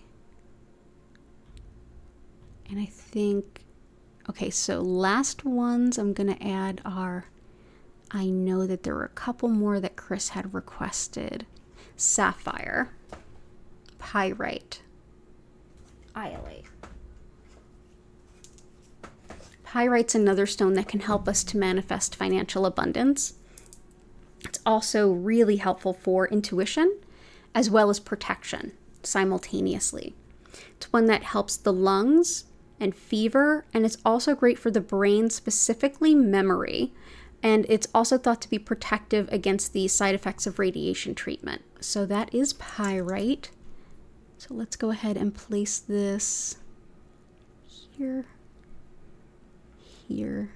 And I think, okay, so last ones I'm going to add are, I know that there were a couple more that Chris had requested. Sapphire, Pyrite, Iolite. Pyrite's another stone that can help us to manifest financial abundance. It's also really helpful for intuition as well as protection simultaneously. It's one that helps the lungs and fever, and it's also great for the brain, specifically memory. And it's also thought to be protective against the side effects of radiation treatment. So that is pyrite. So let's go ahead and place this here, here.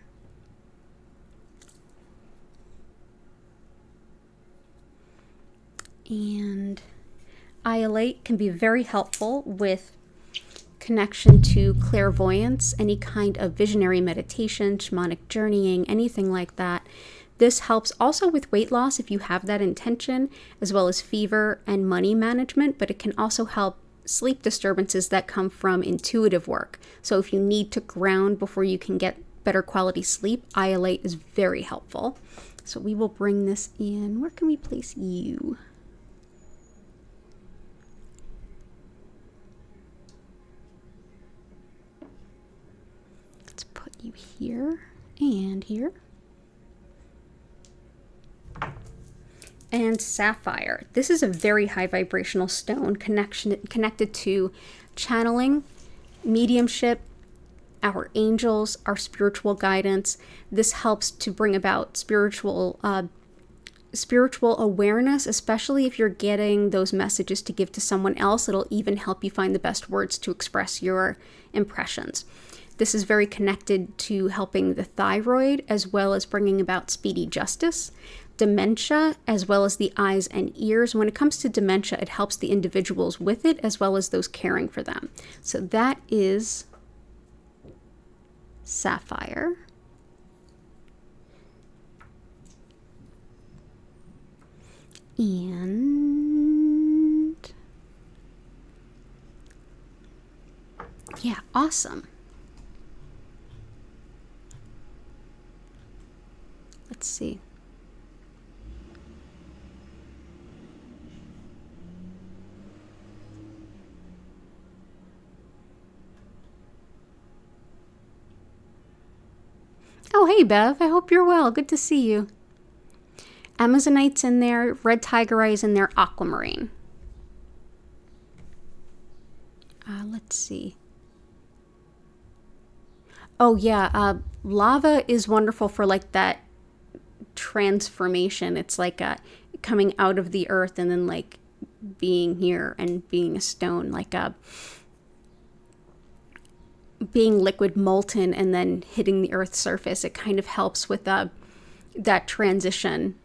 And iolite can be very helpful with connection to clairvoyance, any kind of visionary meditation, shamanic journeying, anything like that. This helps also with weight loss if you have that intention, as well as fever and money management, but it can also help sleep disturbances that come from intuitive work. So if you need to ground before you can get better quality sleep, iolite is very helpful. So we will bring this in. Where can we place you? You here and here. And sapphire. This is a very high vibrational stone connected to channeling, mediumship, our angels, our spiritual guidance. This helps to bring about spiritual awareness, especially if you're getting those messages to give to someone else. It'll even help you find the best words to express your impressions. This is very connected to helping the thyroid, as well as bringing about speedy justice, dementia, as well as the eyes and ears. When it comes to dementia, it helps the individuals with it, as well as those caring for them. So that is sapphire. And yeah, awesome. Let's see. Oh, hey, Bev. I hope you're well. Good to see you. Amazonite's in there. Red Tigerite's in there. Aquamarine. Let's see. Oh, yeah. Lava is wonderful for like that transformation. It's like coming out of the earth and then like being here and being a stone, like being liquid molten and then hitting the earth's surface. It kind of helps with that transition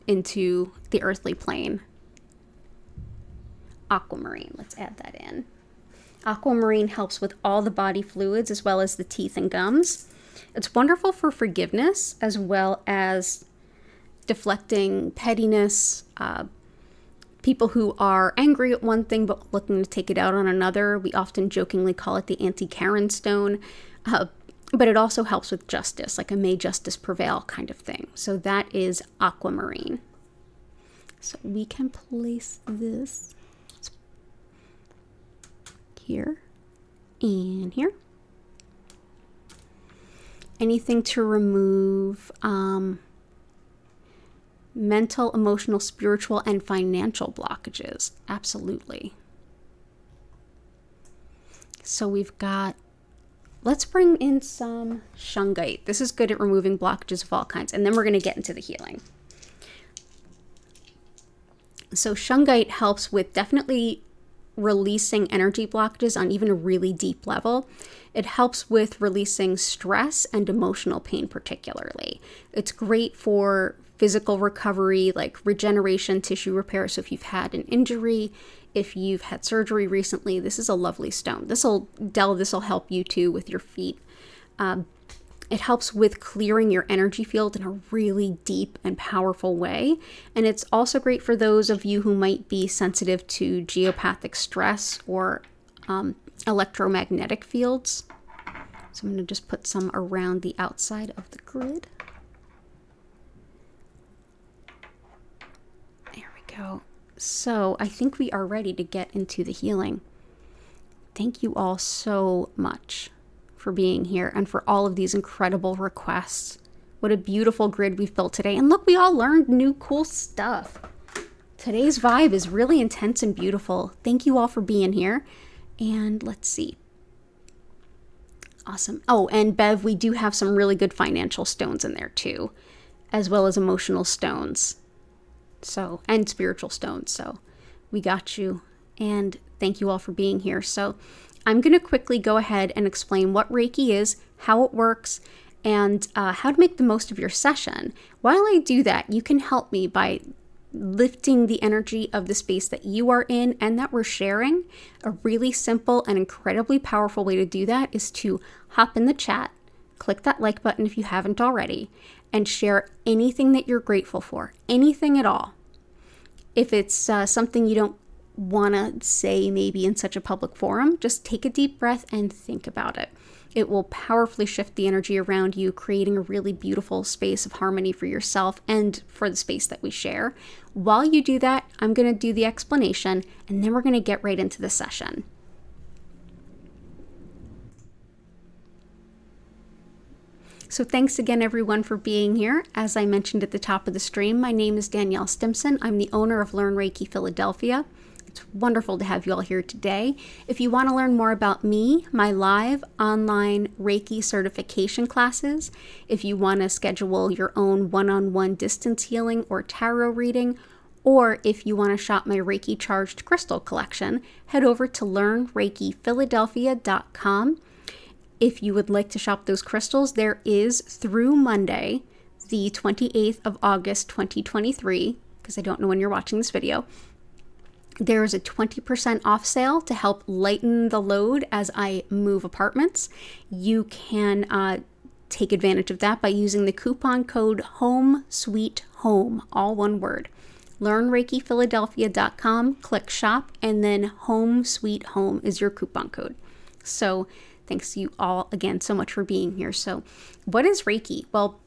into the earthly plane. Aquamarine, let's add that in. Aquamarine helps with all the body fluids as well as the teeth and gums. It's wonderful for forgiveness as well as deflecting pettiness, people who are angry at one thing but looking to take it out on another. We often jokingly call it the anti-Karen stone. but it also helps with justice, like a may justice prevail kind of thing. So that is aquamarine. So we can place this here and here. Anything to remove mental, emotional, spiritual, and financial blockages. Absolutely. So we've got, let's bring in some shungite. This is good at removing blockages of all kinds. And then we're going to get into the healing. So shungite helps with definitely releasing energy blockages on even a really deep level. It helps with releasing stress and emotional pain particularly. It's great for physical recovery, like regeneration, tissue repair. So if you've had an injury, if you've had surgery recently, this is a lovely stone. This'll help you too with your feet. It helps with clearing your energy field in a really deep and powerful way. And it's also great for those of you who might be sensitive to geopathic stress or electromagnetic fields. So I'm going to just put some around the outside of the grid. There we go. So I think we are ready to get into the healing. Thank you all so much for being here and for all of these incredible requests. What a beautiful grid we've built today. And look, we all learned new cool stuff. Today's vibe is really intense and beautiful. Thank you all for being here. And let's see. Awesome. Oh, and Bev, we do have some really good financial stones in there too, as well as emotional stones. So, and spiritual stones. So we got you. And thank you all for being here. So I'm going to quickly go ahead and explain what Reiki is, how it works, and how to make the most of your session. While I do that, you can help me by lifting the energy of the space that you are in and that we're sharing. A really simple and incredibly powerful way to do that is to hop in the chat, click that like button if you haven't already, and share anything that you're grateful for, anything at all. If it's something you don't want to say maybe in such a public forum, just take a deep breath and think about it. It will powerfully shift the energy around you, creating a really beautiful space of harmony for yourself and for the space that we share. While you do that, I'm going to do the explanation and then we're going to get right into the session. So thanks again, everyone, for being here. As I mentioned at the top of the stream, my name is Danielle Stimpson. I'm the owner of Learn Reiki Philadelphia. It's wonderful to have you all here today. If you want to learn more about me, my live online Reiki certification classes, if you want to schedule your own one-on-one distance healing or tarot reading, or if you want to shop my Reiki charged crystal collection, head over to learnreikiphiladelphia.com. If you would like to shop those crystals, there is through Monday, the 28th of August, 2023, because I don't know when you're watching this video, there is a 20% off sale to help lighten the load as I move apartments. You can take advantage of that by using the coupon code HOMESWEETHOME, all one word. LearnReikiPhiladelphia.com, click shop, and then Home Sweet Home is your coupon code. So thanks you all again so much for being here. So what is Reiki? Well,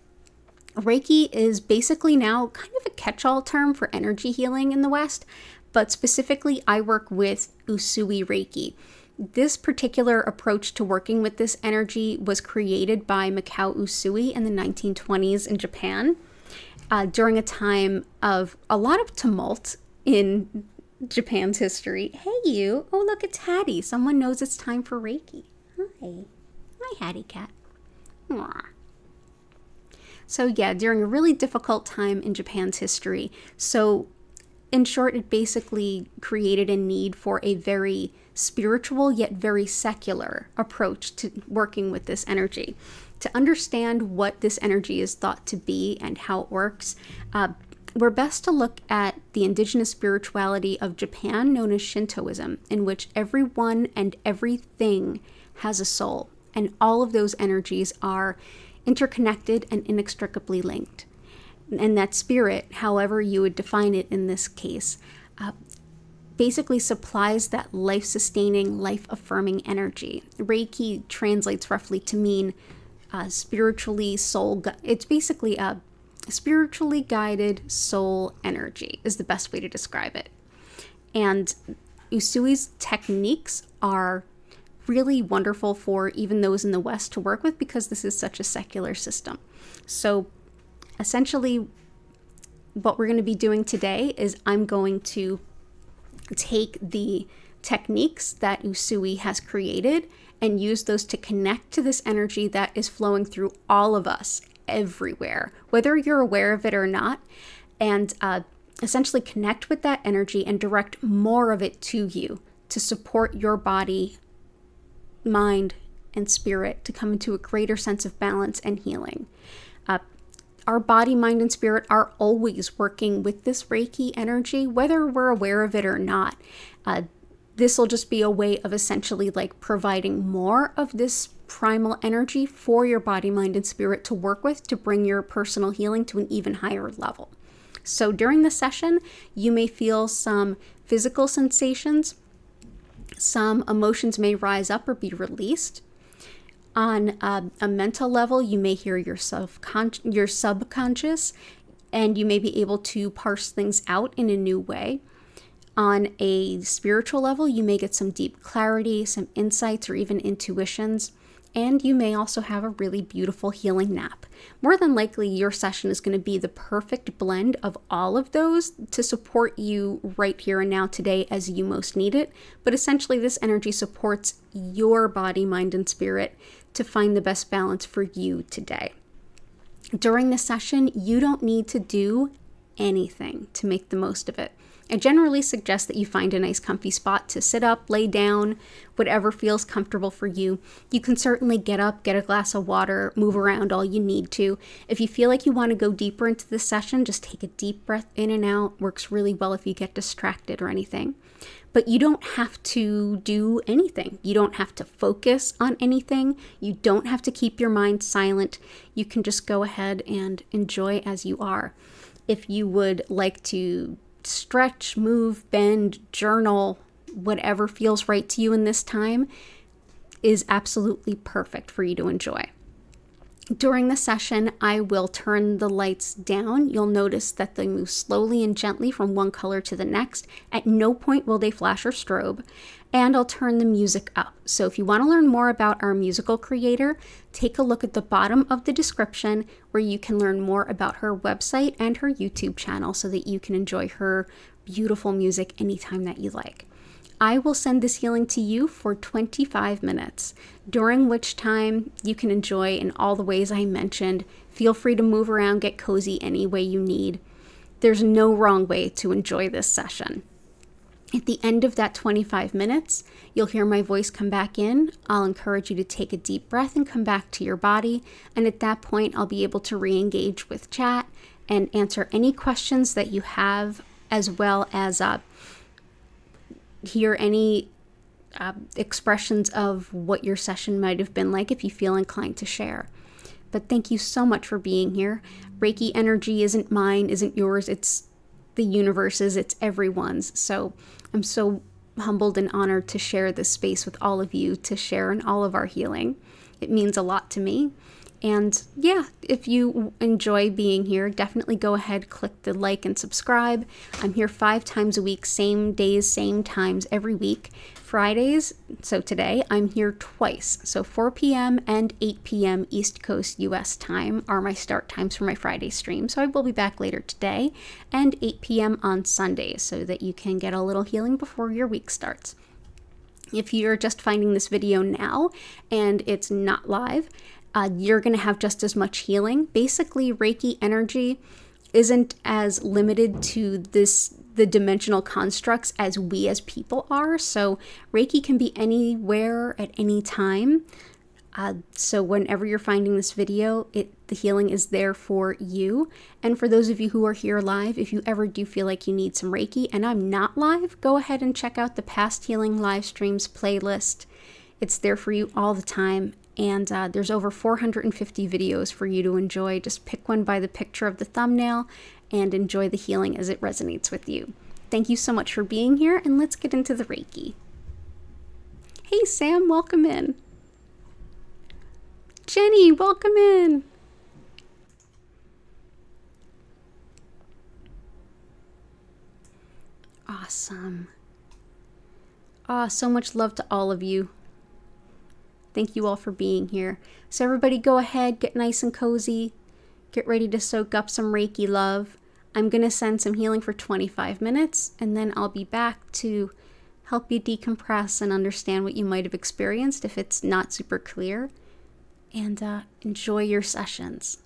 Reiki is basically now kind of a catch-all term for energy healing in the West. But specifically, I work with Usui Reiki. This particular approach to working with this energy was created by Mikao Usui in the 1920s in Japan during a time of a lot of tumult in Japan's history. Hey, you. Oh, look, it's Hattie. Someone knows it's time for Reiki. Hi. Hi, Hattie cat. Mwah. So yeah, during a really difficult time in Japan's history. So in short, it basically created a need for a very spiritual yet very secular approach to working with this energy. To understand what this energy is thought to be and how it works, we're best to look at the indigenous spirituality of Japan known as Shintoism, in which everyone and everything has a soul, and all of those energies are interconnected and inextricably linked. And that spirit, however you would define it in this case, basically supplies that life-sustaining, life-affirming energy. Reiki translates roughly to mean it's basically a spiritually guided soul energy is the best way to describe it. And Usui's techniques are really wonderful for even those in the West to work with because this is such a secular system. So essentially what we're going to be doing today is I'm going to take the techniques that Usui has created and use those to connect to this energy that is flowing through all of us everywhere, whether you're aware of it or not, and essentially connect with that energy and direct more of it to you to support your body, mind, and spirit to come into a greater sense of balance and healing. Our body, mind, and spirit are always working with this Reiki energy, whether we're aware of it or not. This will just be a way of essentially like providing more of this primal energy for your body, mind, and spirit to work with to bring your personal healing to an even higher level. So during the session, you may feel some physical sensations, some emotions may rise up or be released. On a mental level, you may hear your subconscious, and you may be able to parse things out in a new way. On a spiritual level, you may get some deep clarity, some insights, or even intuitions. And you may also have a really beautiful healing nap. More than likely, your session is going to be the perfect blend of all of those to support you right here and now today as you most need it. But essentially, this energy supports your body, mind, and spirit to find the best balance for you today. During the session, you don't need to do anything to make the most of it. I generally suggest that you find a nice comfy spot to sit up, lay down, whatever feels comfortable for you. You can certainly get up, get a glass of water, move around all you need to. If you feel like you want to go deeper into the session, just take a deep breath in and out. Works really well if you get distracted or anything. But you don't have to do anything. You don't have to focus on anything. You don't have to keep your mind silent. You can just go ahead and enjoy as you are. If you would like to stretch, move, bend, journal, whatever feels right to you in this time is absolutely perfect for you to enjoy. During the session, I will turn the lights down. You'll notice that they move slowly and gently from one color to the next. At no point will they flash or strobe. And I'll turn the music up. So if you want to learn more about our musical creator, take a look at the bottom of the description where you can learn more about her website and her YouTube channel so that you can enjoy her beautiful music anytime that you like. I will send this healing to you for 25 minutes, during which time you can enjoy in all the ways I mentioned. Feel free to move around, get cozy any way you need. There's no wrong way to enjoy this session. At the end of that 25 minutes, you'll hear my voice come back in. I'll encourage you to take a deep breath and come back to your body. And at that point, I'll be able to re-engage with chat and answer any questions that you have, as well as hear any expressions of what your session might have been like if you feel inclined to share. But thank you so much for being here. Reiki energy isn't mine, isn't yours. It's the universe's, it's everyone's. So I'm so humbled and honored to share this space with all of you, to share in all of our healing. It means a lot to me. And yeah, if you enjoy being here, definitely go ahead, click the like and subscribe. I'm here 5 times a week, same days, same times every week. Fridays, so today, I'm here twice. So 4 p.m. and 8 p.m. East Coast US time are my start times for my Friday stream. So I will be back later today, and 8 p.m. on Sundays so that you can get a little healing before your week starts. If you're just finding this video now and it's not live, you're going to have just as much healing. Basically, Reiki energy isn't as limited to the dimensional constructs as we as people are. So Reiki can be anywhere at any time. So whenever you're finding this video, the healing is there for you. And for those of you who are here live, if you ever do feel like you need some Reiki and I'm not live, go ahead and check out the past healing live streams playlist. It's there for you all the time. And there's over 450 videos for you to enjoy. Just pick one by the picture of the thumbnail and enjoy the healing as it resonates with you. Thank you so much for being here, and let's get into the Reiki. Hey Sam, welcome in. Jenny, welcome in. Awesome. So much love to all of you. Thank you all for being here. So everybody go ahead, get nice and cozy. Get ready to soak up some Reiki love. I'm going to send some healing for 25 minutes, and then I'll be back to help you decompress and understand what you might have experienced if it's not super clear. And enjoy your sessions.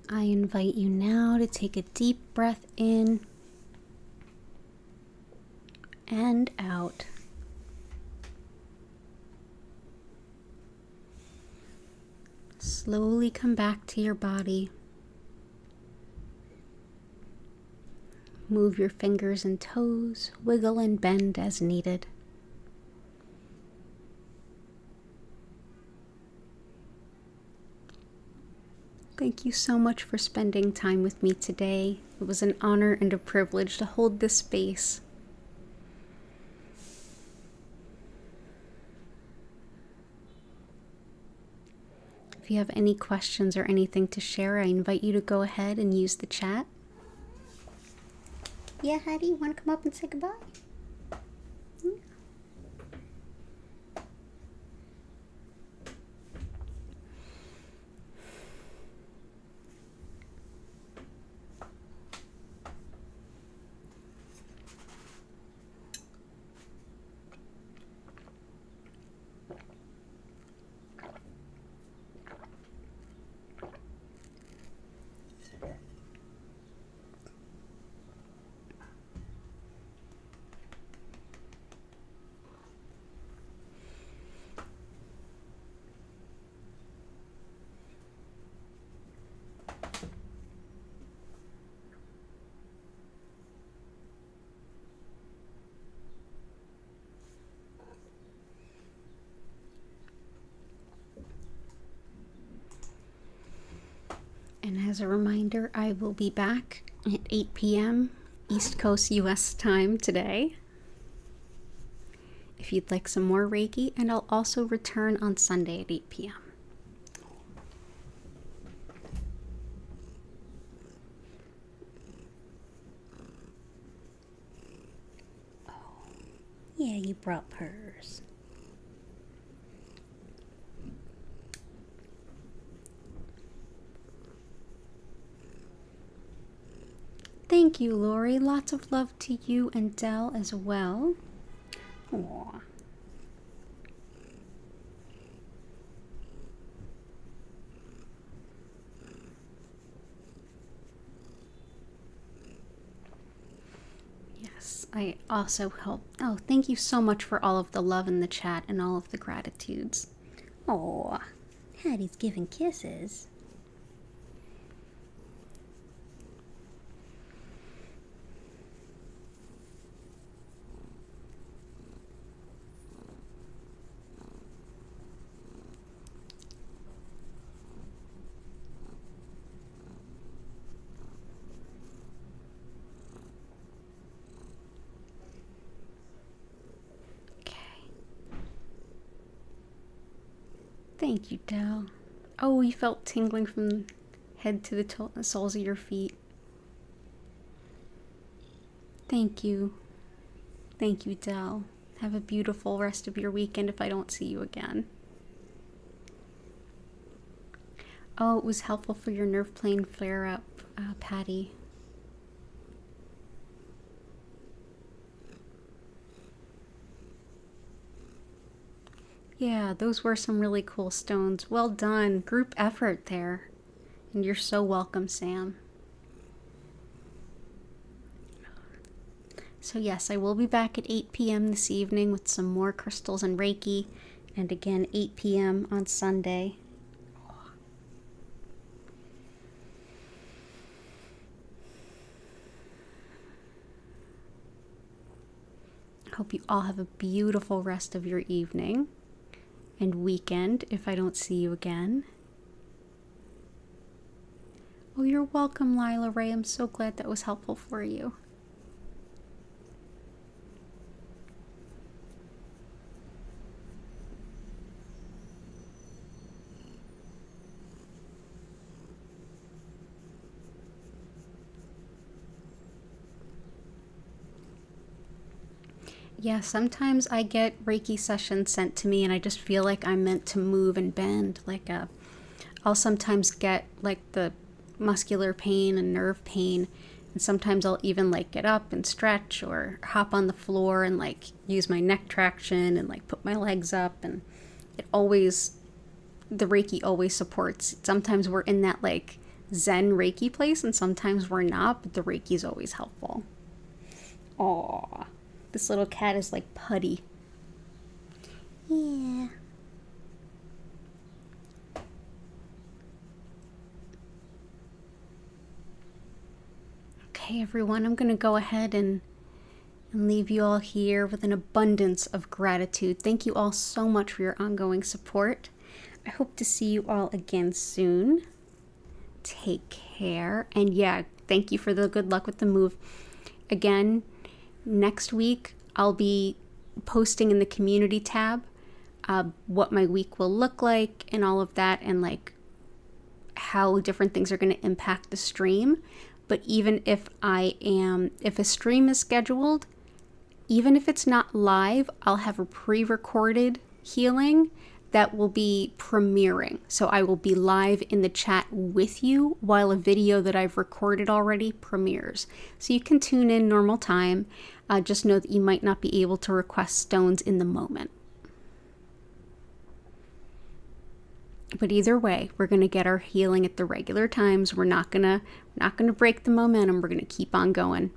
I invite you now to take a deep breath in and out. Slowly come back to your body. Move your fingers and toes, wiggle and bend as needed. Thank you so much for spending time with me today. It was an honor and a privilege to hold this space. If you have any questions or anything to share, I invite you to go ahead and use the chat. Yeah, Hattie, you want to come up and say goodbye? And as a reminder, I will be back at 8 p.m. East Coast US time today. If you'd like some more Reiki, and I'll also return on Sunday at 8 p.m. Oh, yeah, you brought purrs. Thank you, Lori. Lots of love to you and Dell as well. Aww. Yes, I also hope. Oh, thank you so much for all of the love in the chat and all of the gratitudes. Aww. Hattie's giving kisses. Thank you, Dell. Oh, you felt tingling from head to the soles of your feet. Thank you. Thank you, Dell. Have a beautiful rest of your weekend if I don't see you again. Oh, it was helpful for your nerve plane flare-up, Patty. Yeah, those were some really cool stones. Well done. Group effort there. And you're so welcome, Sam. So yes, I will be back at 8 p.m. this evening with some more crystals and Reiki. And again, 8 p.m. on Sunday. I hope you all have a beautiful rest of your evening and weekend if I don't see you again. Oh, you're welcome, Lila Ray. I'm so glad that was helpful for you. Yeah, sometimes I get Reiki sessions sent to me and I just feel like I'm meant to move and bend. I'll sometimes get like the muscular pain and nerve pain, and sometimes I'll even like get up and stretch or hop on the floor and like use my neck traction and like put my legs up, and the Reiki always supports. Sometimes we're in that like Zen Reiki place, and sometimes we're not, but the Reiki is always helpful. Aw, this little cat is like putty. Yeah. Okay, everyone, I'm going to go ahead and leave you all here with an abundance of gratitude. Thank you all so much for your ongoing support. I hope to see you all again soon. Take care. And yeah, thank you for the good luck with the move. Again, next week, I'll be posting in the community tab what my week will look like and all of that, and like how different things are going to impact the stream. But even if a stream is scheduled, even if it's not live, I'll have a pre-recorded healing that will be premiering. So I will be live in the chat with you while a video that I've recorded already premieres. So you can tune in normal time. Just know that you might not be able to request stones in the moment. But either way, we're going to get our healing at the regular times. We're not going to break the momentum. We're going to keep on going.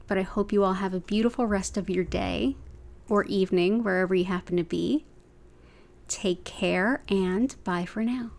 But I hope you all have a beautiful rest of your day or evening, wherever you happen to be. Take care, and bye for now.